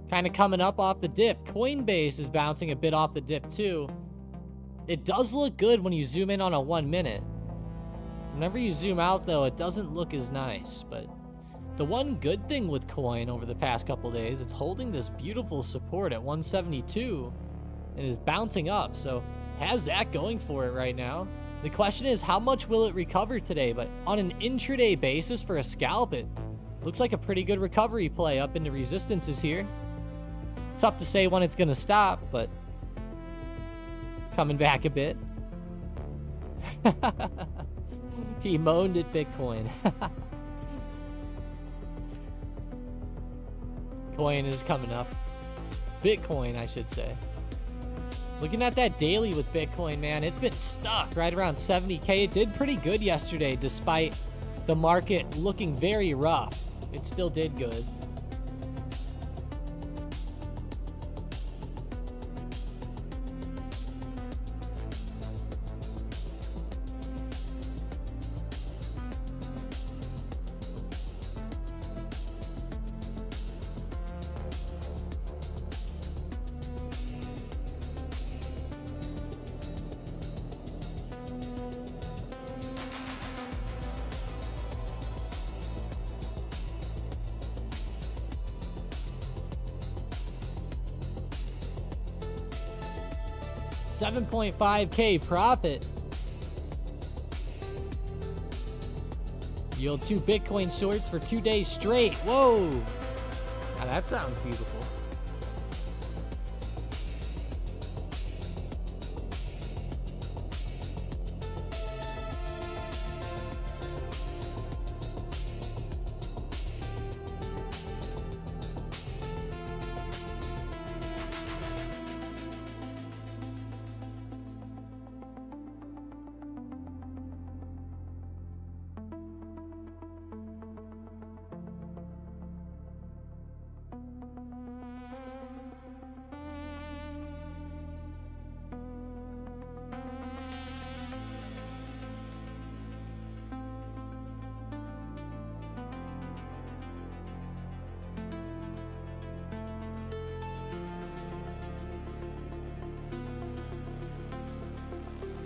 Kind of coming up off the dip. Coinbase is bouncing a bit off the dip too. It does look good when you zoom in on a 1 minute. Whenever you zoom out though, it doesn't look as nice. But the one good thing with Coin over the past couple days, it's holding this beautiful support at 172 and is bouncing up. So has that going for it right now. The question is, how much will it recover today? But on an intraday basis for a scalp, it looks like a pretty good recovery play up into resistances here. Tough to say when it's going to stop, but coming back a bit. He moaned at Bitcoin. Bitcoin is coming up. Bitcoin, I should say. Looking at that daily with Bitcoin, man, it's been stuck right around 70K. It did pretty good yesterday despite the market looking very rough. It still did good. $7.5K profit. Yield 2 Bitcoin shorts for 2 days straight. Whoa. Now that sounds beautiful.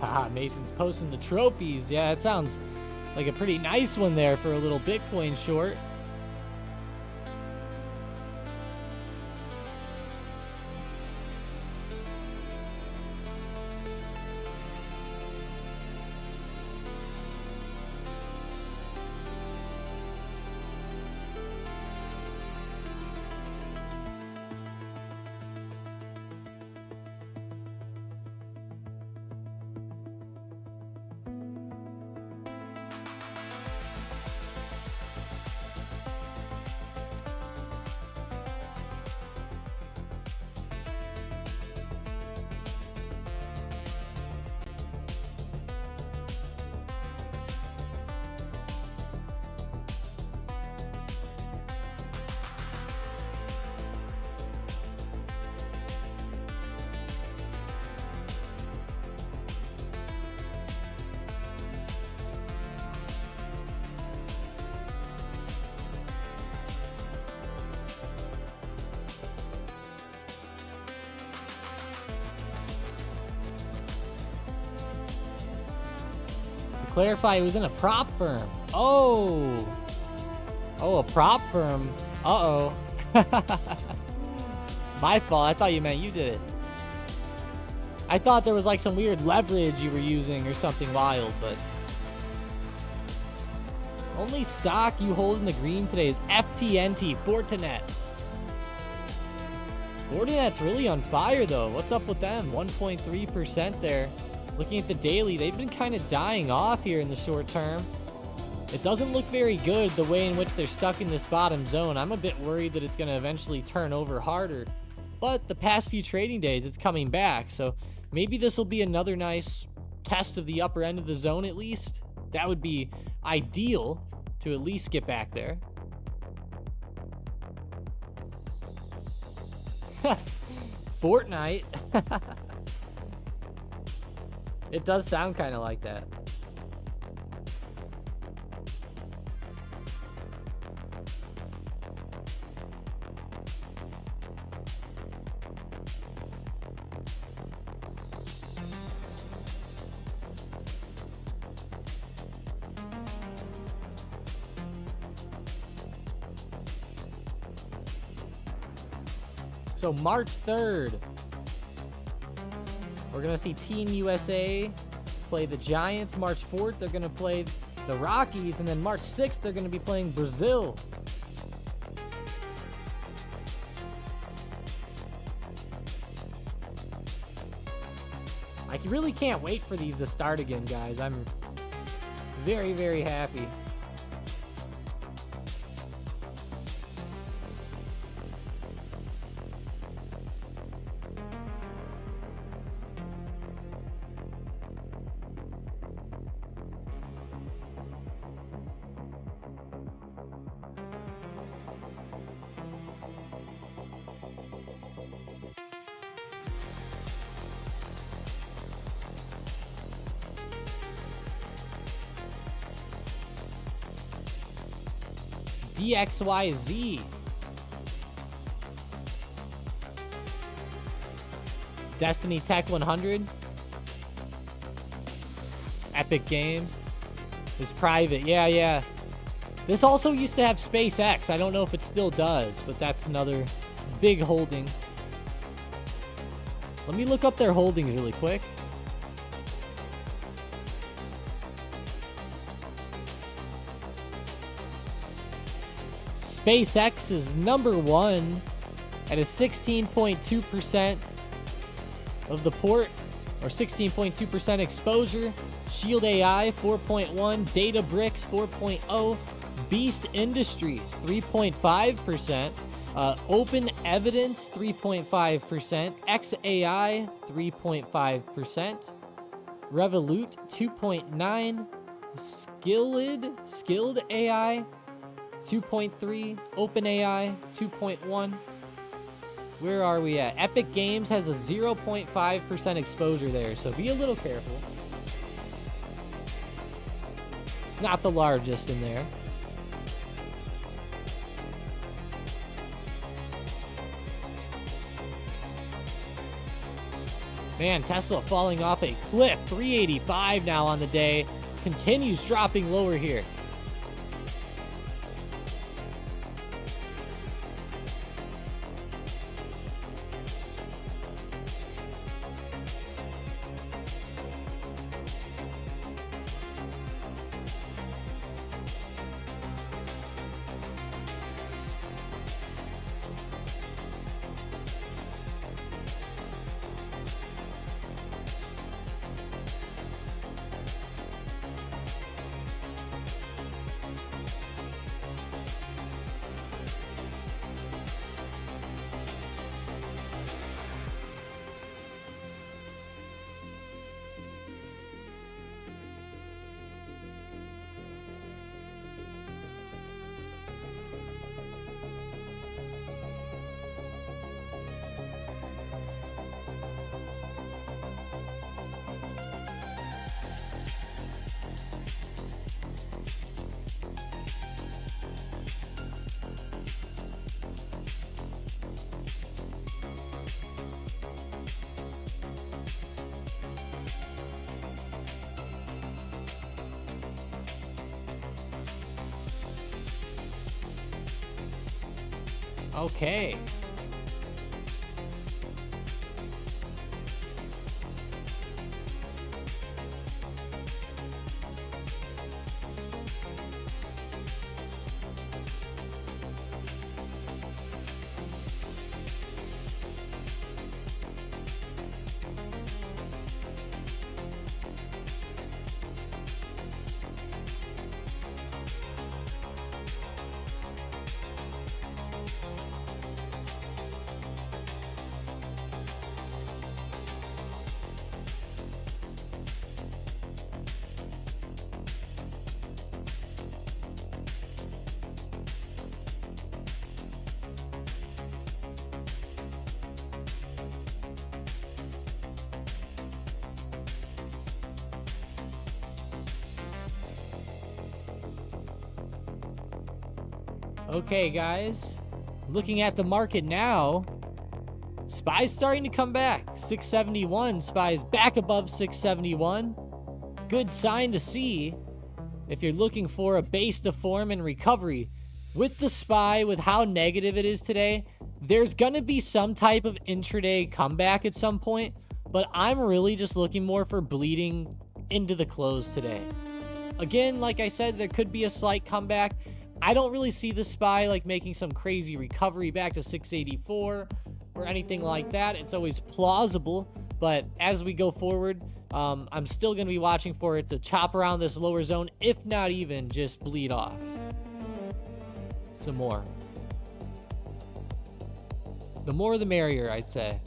Ah, Mason's posting the trophies. Yeah, that sounds like a pretty nice one there for a little Bitcoin short. Clarify, it was in a prop firm. Oh. Oh, a prop firm. Uh-oh. My fault. I thought you meant you did it. I thought there was like some weird leverage you were using or something wild, but... Only stock you hold in the green today is FTNT, Fortinet. Fortinet's really on fire, though. What's up with them? 1.3% there. Looking at the daily, they've been kind of dying off here in the short term. It doesn't look very good the way in which they're stuck in this bottom zone. I'm a bit worried that it's going to eventually turn over harder. But the past few trading days, it's coming back. So maybe this will be another nice test of the upper end of the zone at least. That would be ideal to at least get back there. Fortnite. It does sound kind of like that. So March 3rd. We're going to see Team USA play the Giants. March 4th, they're going to play the Rockies. And then March 6th, they're going to be playing Brazil. I really can't wait for these to start again, guys. I'm very, very happy. DXYZ. Destiny Tech 100. Epic Games is private. Yeah. This also used to have SpaceX. I don't know if it still does, but that's another big holding. Let me look up their holdings really quick. SpaceX is number one at a 16.2% of the port, or 16.2% exposure. Shield AI 4.1, Databricks 4.0, Beast Industries 3.5%, Open Evidence 3.5%, XAI 3.5%, Revolut 2.9, Skilled AI 2.3, OpenAI 2.1. Where are we at? Epic Games has a 0.5% exposure there, so be a little careful. It's not the largest in there. Man, Tesla falling off a cliff. 385 now on the day. Continues dropping lower here. Okay. Okay, guys. Looking at the market now, SPY's starting to come back. 671, SPY's back above 671. Good sign to see if you're looking for a base to form and recovery. With the SPY, with how negative it is today, there's going to be some type of intraday comeback at some point, but I'm really just looking more for bleeding into the close today. Again, like I said, there could be a slight comeback. I don't really see the SPY like making some crazy recovery back to 684 or anything like that. It's always plausible, but as we go forward, I'm still going to be watching for it to chop around this lower zone, if not even just bleed off some more. The more the merrier, I'd say.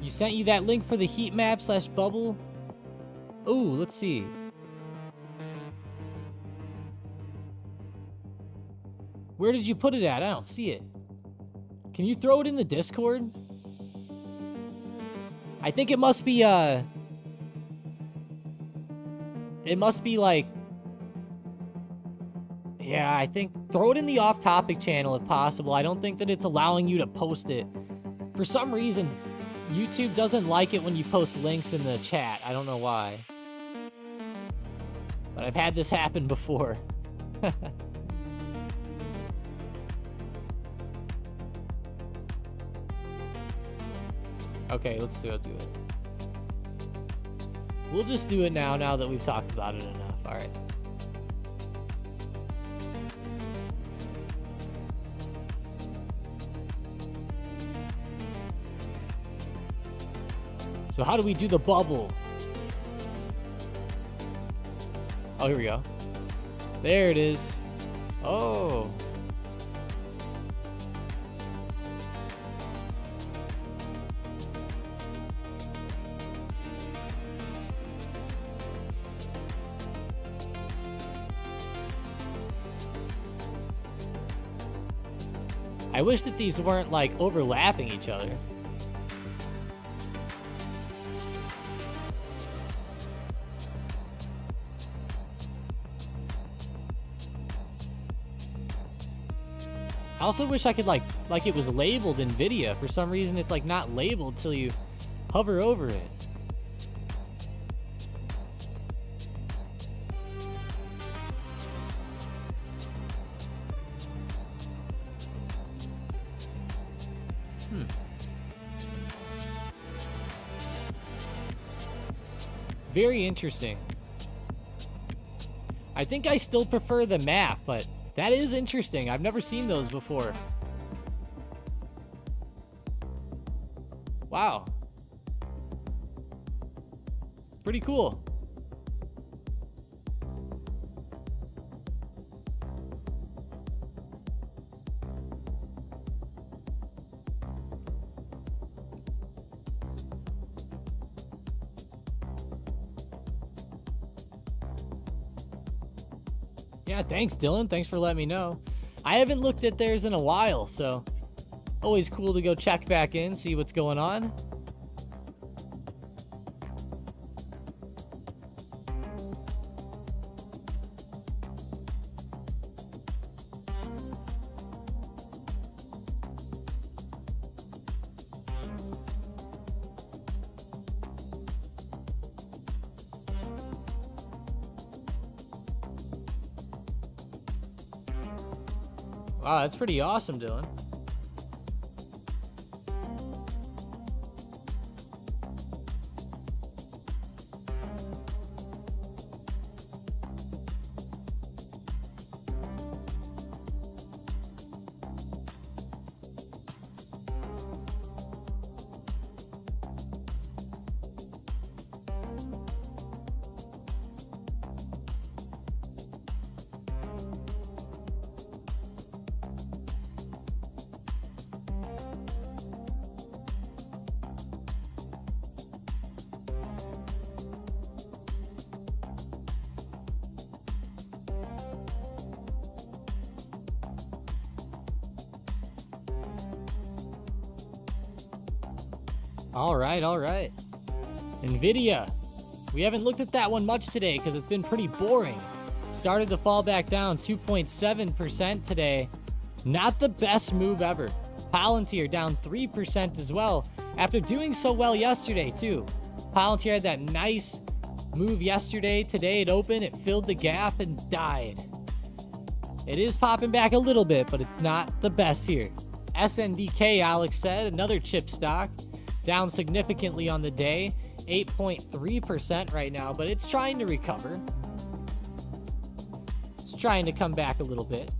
You sent you that link for the heat map / bubble? Ooh, let's see. Where did you put it at? I don't see it. Can you throw it in the Discord? I think it must be, like, yeah, I think throw it in the off-topic channel if possible. I don't think that it's allowing you to post it. For some reason, YouTube doesn't like it when you post links in the chat. I don't know why. But I've had this happen before. Okay, let's do it. We'll just do it now that we've talked about it enough. All right. So how do we do the bubble? Oh, here we go. There it is. Oh. I wish that these weren't, like, overlapping each other. I also wish I could, like it was labeled NVIDIA. For some reason, it's, like, not labeled till you hover over it. Very interesting. I think I still prefer the map, but that is interesting. I've never seen those before. Wow. Pretty cool. Yeah, thanks, Dylan. Thanks for letting me know. I haven't looked at theirs in a while, so always cool to go check back in, see what's going on. Wow, that's pretty awesome, Dylan. All right. NVIDIA. We haven't looked at that one much today because it's been pretty boring. Started to fall back down 2.7% today. Not the best move ever. Palantir down 3% as well after doing so well yesterday too. Palantir had that nice move yesterday. Today it opened, it filled the gap and died. It is popping back a little bit, but it's not the best here. SNDK, Alex said, another chip stock. Down significantly on the day, 8.3% right now, but it's trying to recover. It's trying to come back a little bit.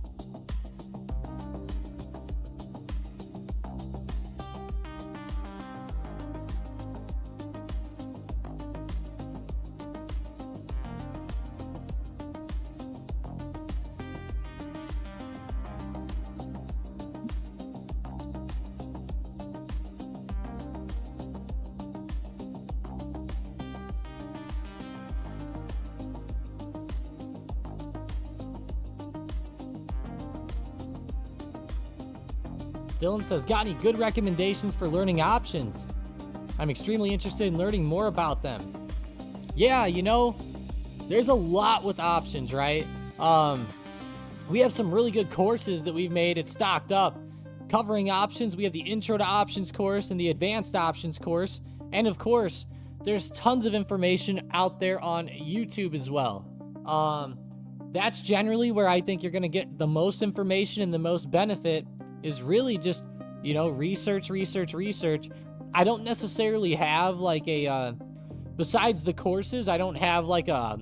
Dylan says, got any good recommendations for learning options? I'm extremely interested in learning more about them. Yeah, you know, there's a lot with options, right? We have some really good courses that we've made at StockedUp covering options. We have the Intro to Options course and the Advanced Options course. And of course, there's tons of information out there on YouTube as well. That's generally where I think you're going to get the most information and the most benefit is really just, you know, research. I don't necessarily have like besides the courses, I don't have like a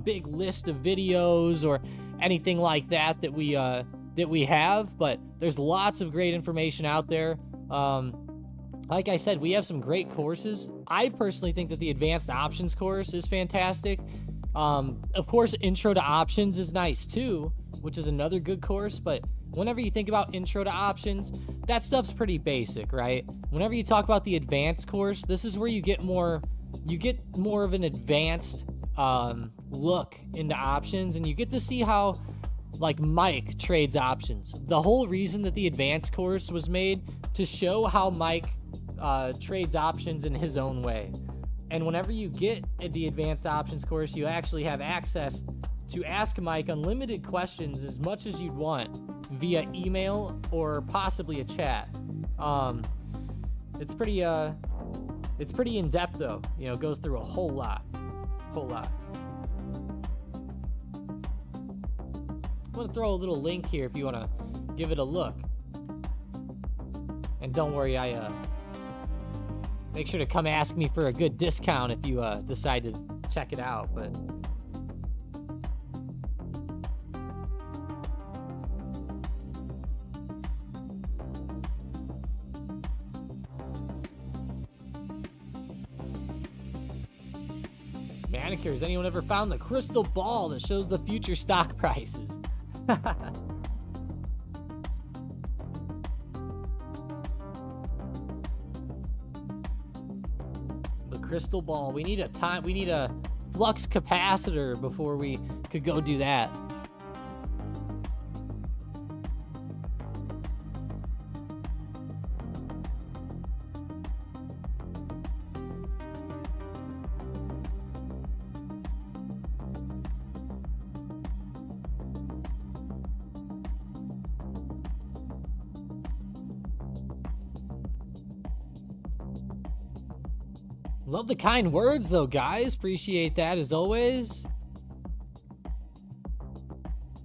big list of videos or anything like that we have, but there's lots of great information out there. Like I said, we have some great courses. I personally think that the Advanced Options course is fantastic. Of course, Intro to Options is nice too, which is another good course, but whenever you think about Intro to Options, that stuff's pretty basic, right? Whenever you talk about the Advanced course, this is where you get more of an advanced look into options, and you get to see how like Mike trades options. The whole reason that the Advanced course was made to show how Mike trades options in his own way. And whenever you get the Advanced Options course, you actually have access to ask Mike unlimited questions as much as you'd want via email or possibly a chat. It's pretty in depth though. You know, it goes through a whole lot. I'm gonna throw a little link here if you want to give it a look. And don't worry, I make sure to come ask me for a good discount if you decide to check it out. But Manicure, has anyone ever found the crystal ball that shows the future stock prices? The crystal ball. We need a flux capacitor before we could go do that. Love the kind words, though, guys. Appreciate that, as always.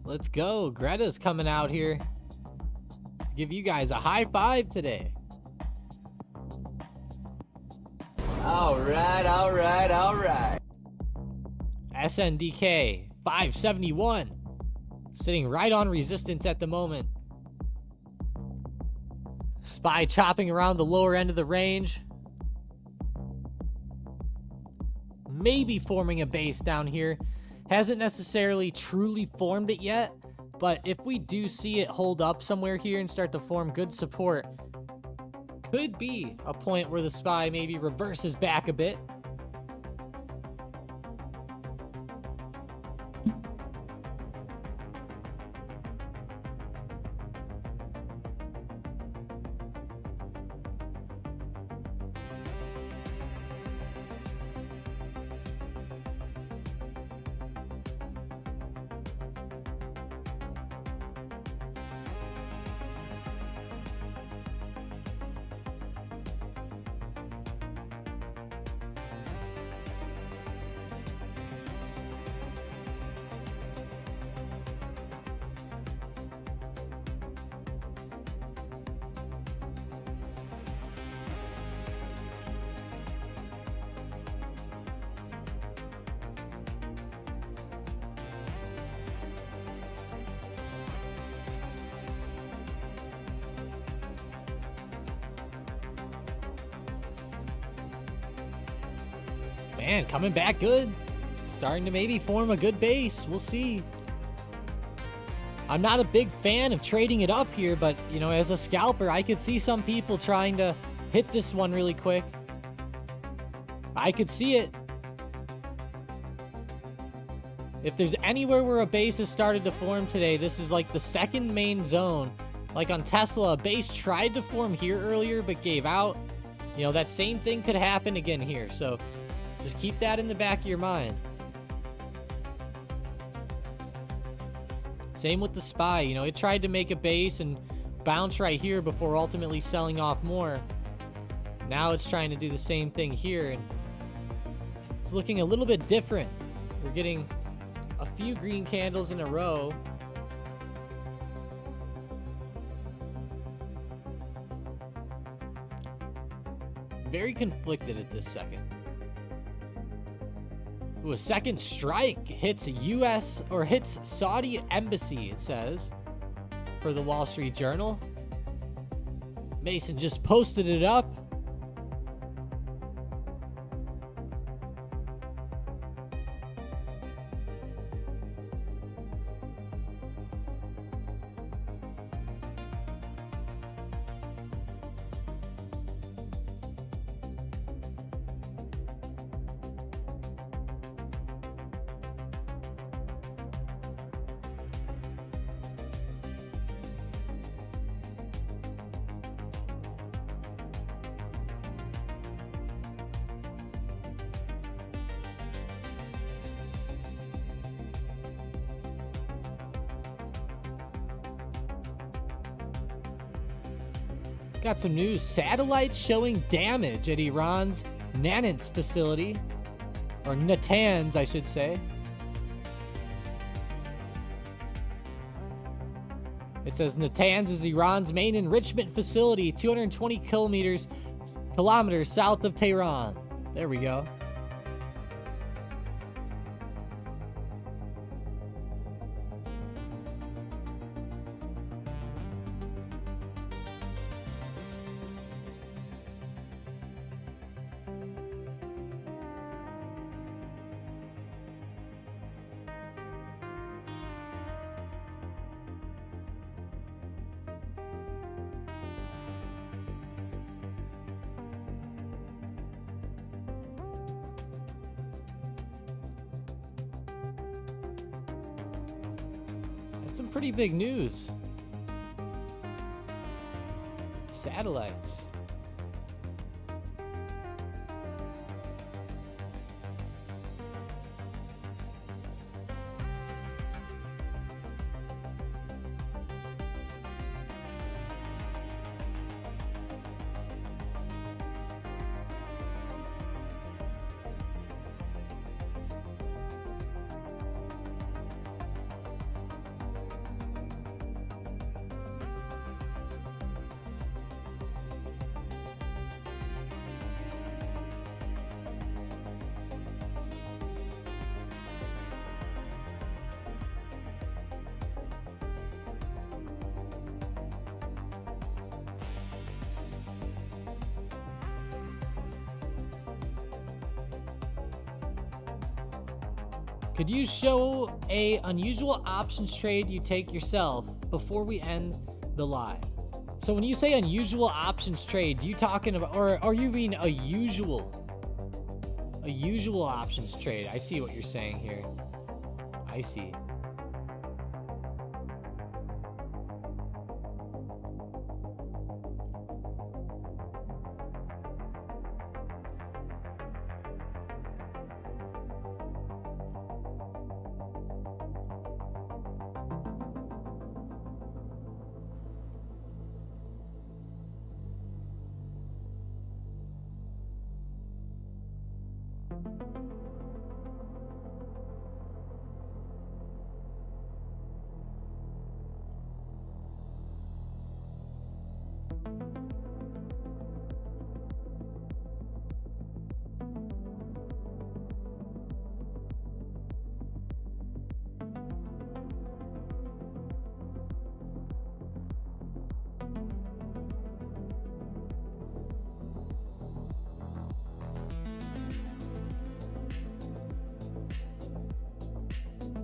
Let's go. Greta's coming out here to give you guys a high five today. All right. SNDK 571. Sitting right on resistance at the moment. SPY chopping around the lower end of the range. Maybe forming a base down here. Hasn't necessarily truly formed it yet, but if we do see it hold up somewhere here and start to form good support, could be a point where the SPY maybe reverses back a bit. Man, coming back good. Starting to maybe form a good base. We'll see. I'm not a big fan of trading it up here, but, you know, as a scalper, I could see some people trying to hit this one really quick. I could see it. If there's anywhere where a base has started to form today, this is like the second main zone Like on Tesla, a base tried to form here earlier but gave out. You know, that same thing could happen again here. So just keep that in the back of your mind. Same with the SPY. You know, it tried to make a base and bounce right here before ultimately selling off more. Now it's trying to do the same thing here, and it's looking a little bit different. We're getting a few green candles in a row. Very conflicted at this second. Ooh, a second strike hits U.S. or hits Saudi embassy, it says, for the Wall Street Journal. Mason just posted it up. Got some news. Satellites showing damage at Iran's Natanz facility. Or Natanz, I should say. It says Natanz is Iran's main enrichment facility, 220 kilometers south of Tehran. There we go. That's some pretty big news. Satellites. Could you show a unusual options trade you take yourself before we end the live? So when you say unusual options trade, do you talking about, or you mean a usual options trade? I see what you're saying here. I see.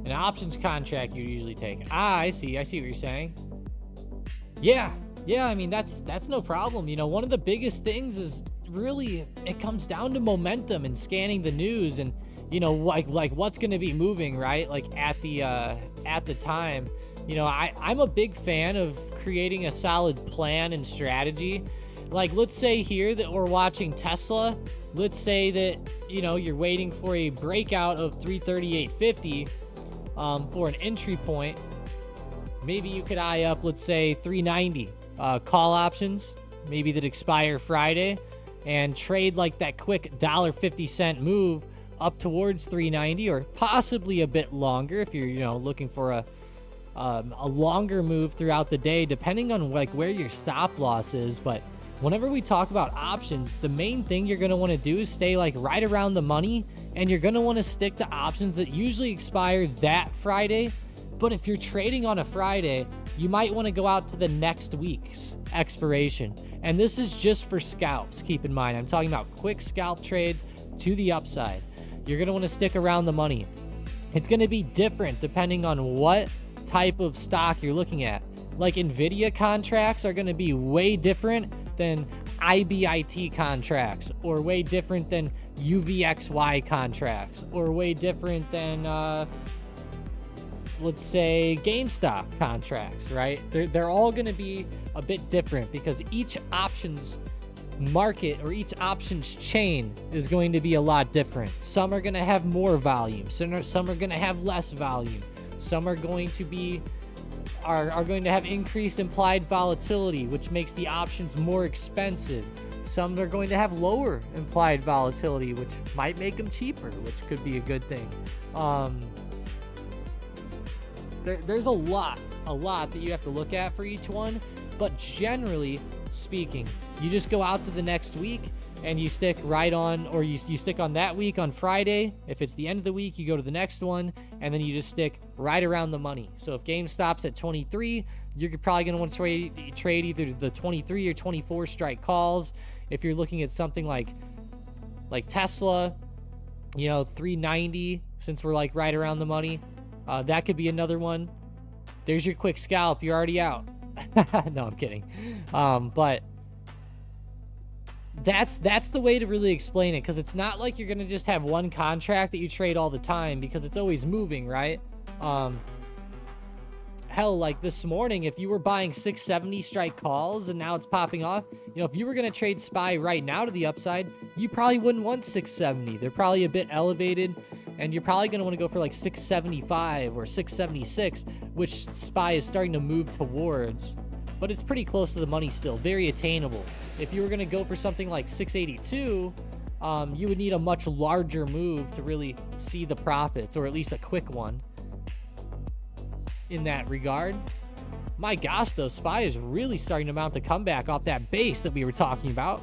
An options contract you usually take. Ah, I see what you're saying. Yeah, I mean, that's no problem. You know, one of the biggest things is really, it comes down to momentum and scanning the news and, you know, like what's going to be moving, right? Like at the time. You know, I'm a big fan of creating a solid plan and strategy. Like, let's say here that we're watching Tesla. Let's say that, you know, you're waiting for a breakout of 338.50 for an entry point. Maybe you could eye up, let's say, 390 call options, maybe that expire Friday, and trade like that quick $1.50 move up towards 390, or possibly a bit longer if you're, you know, looking for a longer move throughout the day, depending on like where your stop loss is. But whenever we talk about options, the main thing you're going to want to do is stay like right around the money, and you're going to want to stick to options that usually expire that Friday. But if you're trading on a Friday, you might want to go out to the next week's expiration. And this is just for scalps, keep in mind. I'm talking about quick scalp trades to the upside. You're going to want to stick around the money. It's going to be different depending on what type of stock you're looking at. Like Nvidia contracts are going to be way different than IBIT contracts, or way different than UVXY contracts, or way different than let's say GameStop contracts, right? They're all going to be a bit different because each options market or each options chain is going to be a lot different. Some are going to have more volume, some are going to have less volume, some are going to be are going to have increased implied volatility, which makes the options more expensive. Some are going to have lower implied volatility, which might make them cheaper, which could be a good thing. There's a lot that you have to look at for each one, but generally speaking, you just go out to the next week and you stick right on, or you stick on that week on Friday. If it's the end of the week, you go to the next one, and then you just stick right around the money. So if GameStop's at 23, you're probably going to want to trade either the 23 or 24 strike calls. If you're looking at something like Tesla, you know, 390, since we're like right around the money, that could be another one. There's your quick scalp. You're already out. No, I'm kidding. But that's the way to really explain it, because it's not like you're going to just have one contract that you trade all the time, because it's always moving, right? Hell, like this morning, if you were buying 670 strike calls and now it's popping off, you know, if you were going to trade SPY right now to the upside, you probably wouldn't want 670. They're probably a bit elevated, and you're probably going to want to go for like 675 or 676, which SPY is starting to move towards. But it's pretty close to the money still, very attainable. If you were going to go for something like 682, you would need a much larger move to really see the profits, or at least a quick one in that regard. My gosh, though, SPY is really starting to mount a comeback off that base that we were talking about.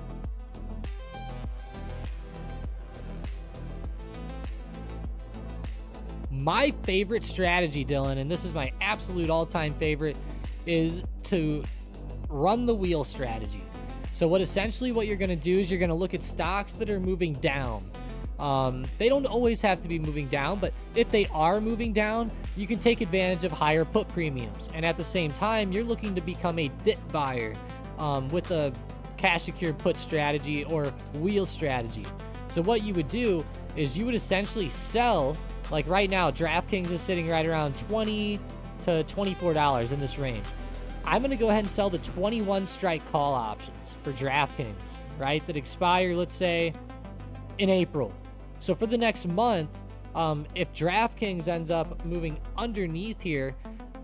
My favorite strategy, Dylan, and this is my absolute all-time favorite, is to run the wheel strategy. So what you're going to do is you're going to look at stocks that are moving down. They don't always have to be moving down, but if they are moving down, you can take advantage of higher put premiums. And at the same time, you're looking to become a dip buyer with a cash secured put strategy or wheel strategy. So what you would do is you would essentially sell, like right now, DraftKings is sitting right around $20 to $24 in this range. I'm going to go ahead and sell the 21 strike call options for DraftKings, right, that expire, let's say, in April. So for the next month, if DraftKings ends up moving underneath here,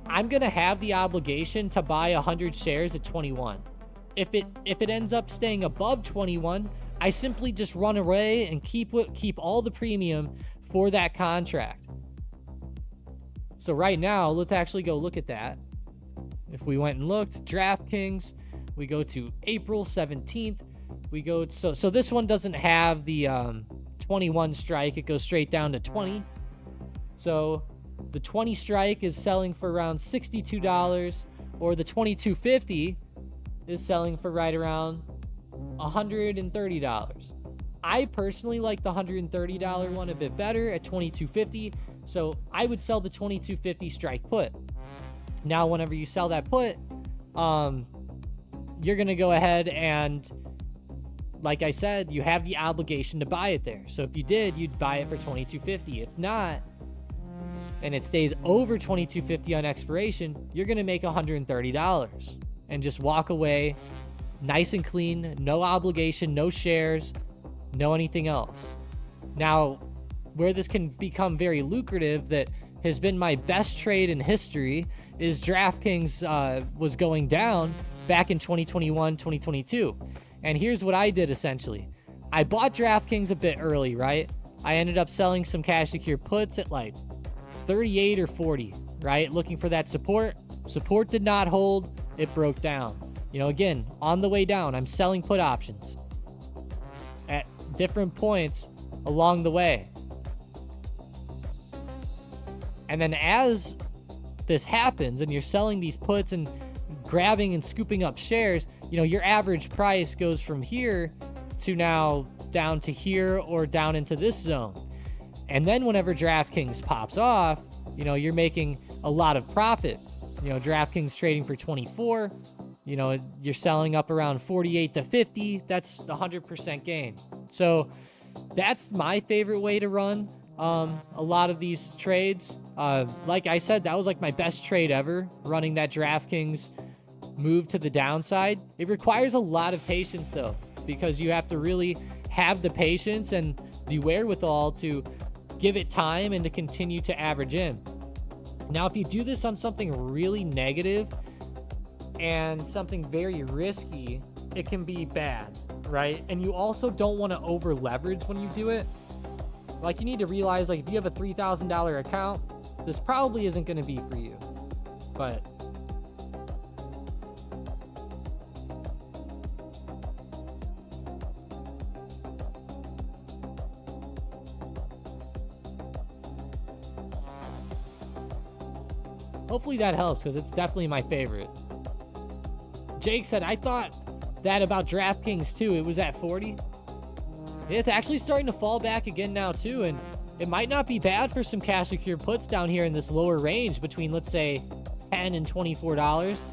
I'm going to have the obligation to buy 100 shares at 21. If it ends up staying above 21, I simply just run away and keep all the premium for that contract. So right now, let's actually go look at that. If we went and looked, DraftKings, we go to April 17th. We go, so this one doesn't have the 21 strike. It goes straight down to 20. So the 20 strike is selling for around $62, or the 2250 is selling for right around $130. I personally like the $130 one a bit better at $22.50. So I would sell the $22.50 strike put. Now, whenever you sell that put, you're going to go ahead and, like I said, you have the obligation to buy it there. So if you did, you'd buy it for $22.50. If not, and it stays over 22.50 on expiration, you're going to make $130 and just walk away nice and clean, no obligation, no shares, no anything else. Now, where this can become very lucrative, that has been my best trade in history, is DraftKings was going down back in 2021, 2022. And here's what I did essentially. I bought DraftKings a bit early, right? I ended up selling some cash secure puts at like 38 or 40, right? Looking for that support. Support did not hold. It broke down. You know, again, on the way down, I'm selling put options at different points along the way. And then as this happens and you're selling these puts and grabbing and scooping up shares, you know, your average price goes from here to now down to here or down into this zone. And then whenever DraftKings pops off, you know, you're making a lot of profit. You know, DraftKings trading for 24, you know, you're selling up around 48 to 50. That's 100% gain. So that's my favorite way to run a lot of these trades. Like I said, that was like my best trade ever, running that DraftKings move to the downside. It requires a lot of patience though, because you have to really have the patience and the wherewithal to give it time and to continue to average in. Now, if you do this on something really negative and something very risky, it can be bad, right? And you also don't want to over leverage when you do it. Like, you need to realize, like, if you have a $3,000 account, this probably isn't going to be for you. But hopefully that helps, because it's definitely my favorite. Jake said, I thought that about DraftKings too. It was at 40. It's actually starting to fall back again now too, and it might not be bad for some cash secure puts down here in this lower range between, let's say, $10 and $24.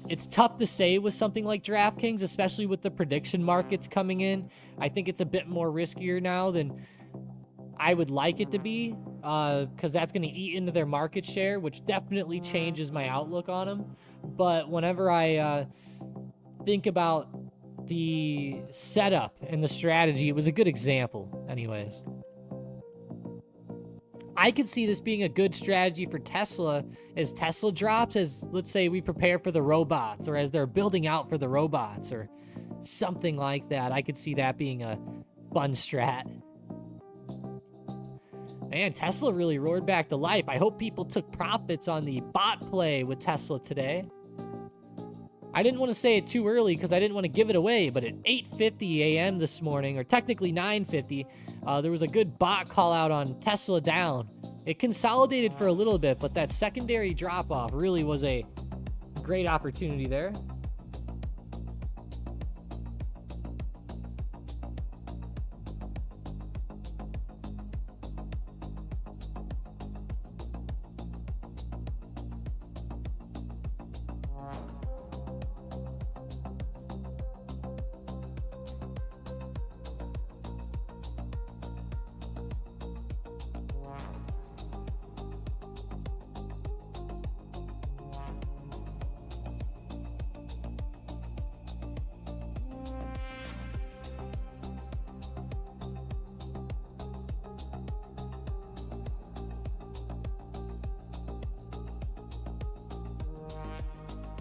It's tough to say with something like DraftKings, especially with the prediction markets coming in. I think it's a bit more riskier now than I would like it to be, because that's going to eat into their market share, which definitely changes my outlook on them. But whenever I think about the setup and the strategy, it was a good example anyways. I could see this being a good strategy for Tesla as Tesla drops, as let's say we prepare for the robots, or as they're building out for the robots or something like that. I could see that being a fun strat. Man, Tesla really roared back to life. I hope people took profits on the bot play with Tesla today. I didn't want to say it too early because I didn't want to give it away, but at 8:50 a.m. this morning, or technically 9:50, there was a good bot call out on Tesla down. It consolidated for a little bit, but that secondary drop-off really was a great opportunity there.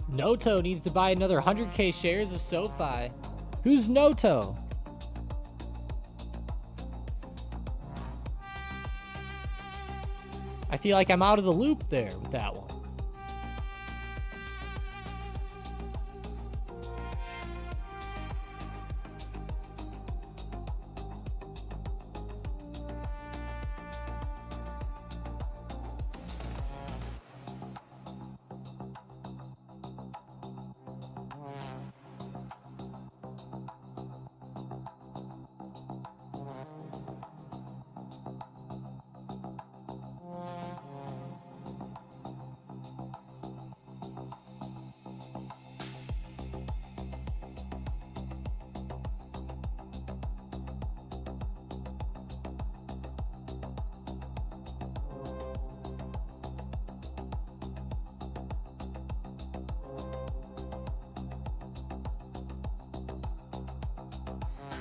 Noto needs to buy another 100K shares of SoFi. Who's Noto? I feel like I'm out of the loop there with that one.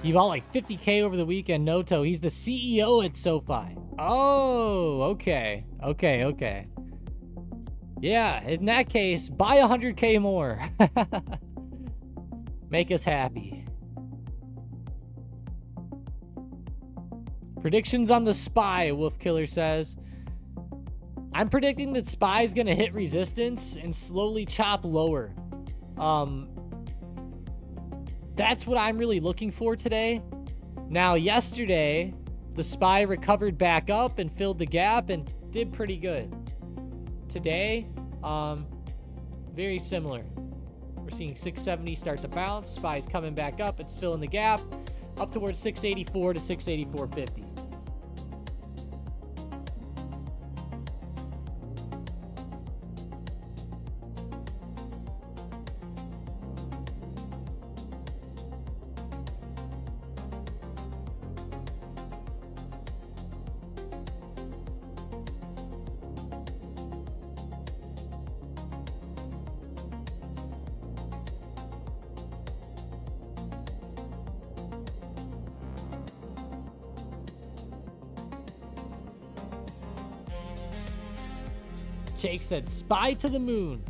He bought like 50K over the weekend. Noto, he's the CEO at SoFi. Oh, okay. Okay. Yeah, in that case, buy 100K more. Make us happy. Predictions on the SPY, Wolf Killer says. I'm predicting that SPY is going to hit resistance and slowly chop lower. That's what I'm really looking for today. Now, yesterday, the SPY recovered back up and filled the gap and did pretty good. Today, very similar. We're seeing 670 start to bounce. SPY's coming back up. It's filling the gap up towards 684 to 684.50. Jake said, SPY to the moon.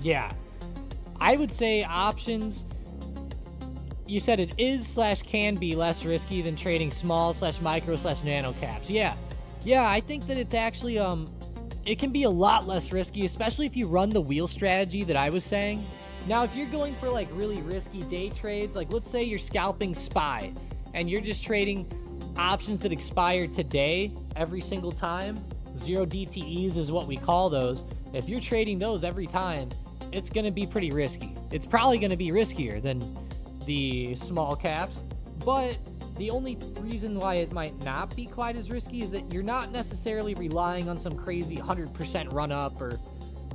Yeah. I would say options. You said it is / can be less risky than trading small / micro / nano caps. Yeah, I think that it's actually, it can be a lot less risky, especially if you run the wheel strategy that I was saying. Now, if you're going for like really risky day trades, like let's say you're scalping SPY and you're just trading options that expire today every single time, 0 DTEs is what we call those. If you're trading those every time, it's going to be pretty risky. It's probably going to be riskier than the small caps, but the only reason why it might not be quite as risky is that you're not necessarily relying on some crazy 100% run up or,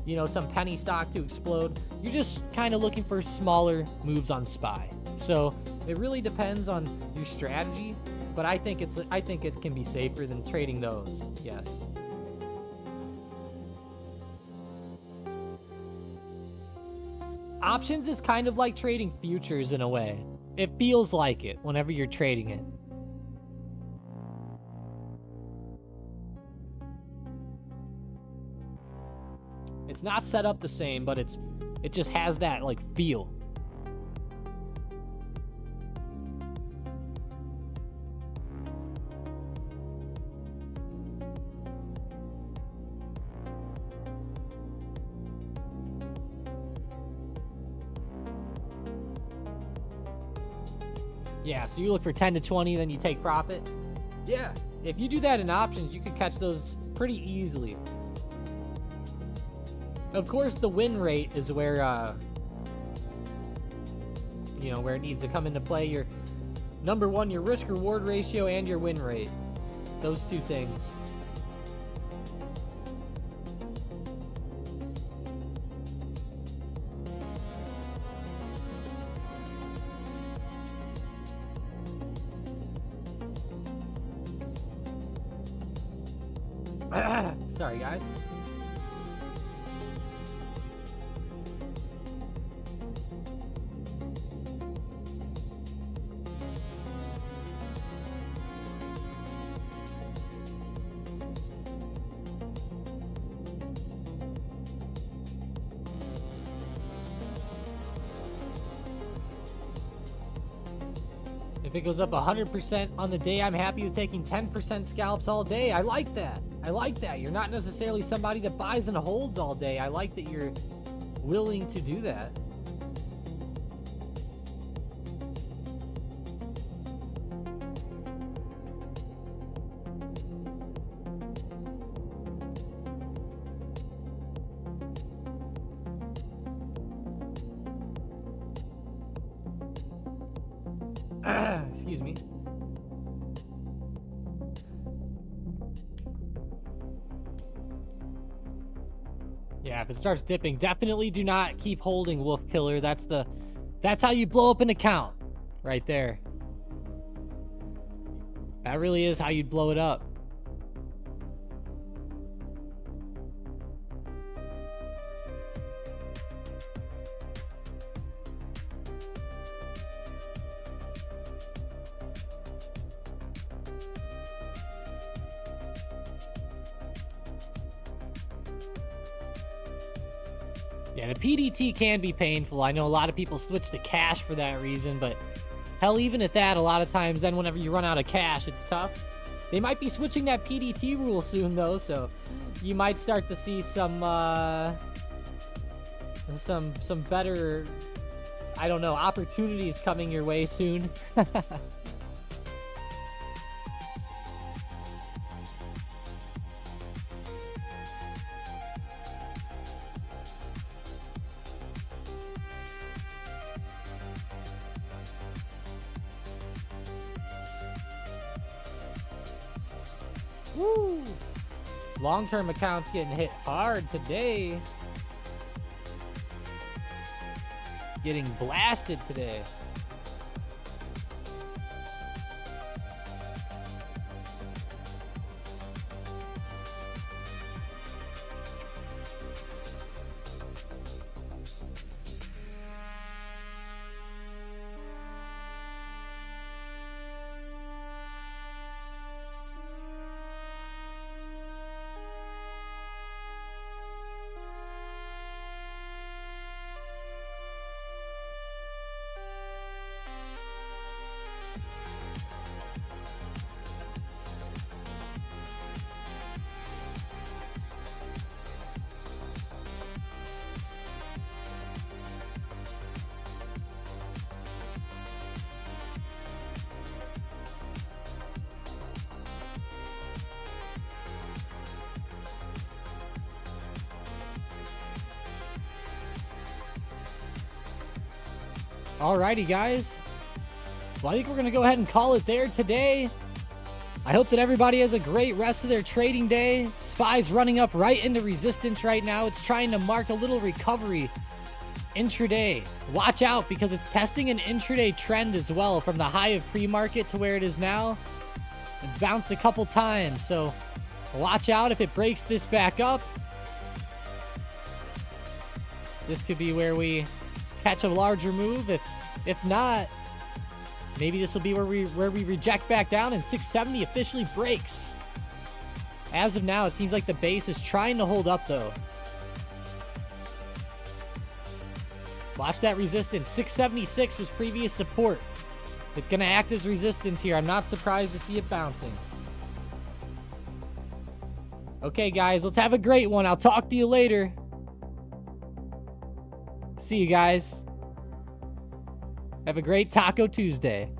you know, some penny stock to explode. You're just kind of looking for smaller moves on SPY. So it really depends on your strategy, but I think it can be safer than trading those. Yes. Options is kind of like trading futures in a way. It feels like it whenever you're trading it. It's not set up the same, but it just has that like feel. Yeah, so you look for 10 to 20, then you take profit. Yeah, if you do that in options, you can catch those pretty easily. Of course, the win rate is where, where it needs to come into play. Your number one, your risk reward ratio and your win rate. Those two things. Sorry, guys. If it goes up 100% on the day, I'm happy with taking 10% scalps all day. I like that. You're not necessarily somebody that buys and holds all day. I like that you're willing to do that. Excuse me. Yeah, if it starts dipping, definitely do not keep holding, Wolf Killer. That's the That's how you blow up an account. Right there. That really is how you'd blow it up. Yeah, the PDT can be painful. I know a lot of people switch to cash for that reason, but hell, even at that, a lot of times then whenever you run out of cash, it's tough. They might be switching that PDT rule soon, though, so you might start to see some better, I don't know, opportunities coming your way soon. Woo! Long-term accounts getting hit hard today. Getting blasted today. Alrighty, guys. Well, I think we're going to go ahead and call it there today. I hope that everybody has a great rest of their trading day. SPY's running up right into resistance right now. It's trying to mark a little recovery intraday. Watch out, because it's testing an intraday trend as well from the high of pre-market to where it is now. It's bounced a couple times, so watch out if it breaks this back up. This could be where we catch a larger move. If not, maybe this will be where we reject back down and 670 officially breaks. As of now, it seems like the base is trying to hold up, though. Watch that resistance. 676 was previous support. It's going to act as resistance here. I'm not surprised to see it bouncing. Okay, guys, let's have a great one. I'll talk to you later. See you guys. Have a great Taco Tuesday.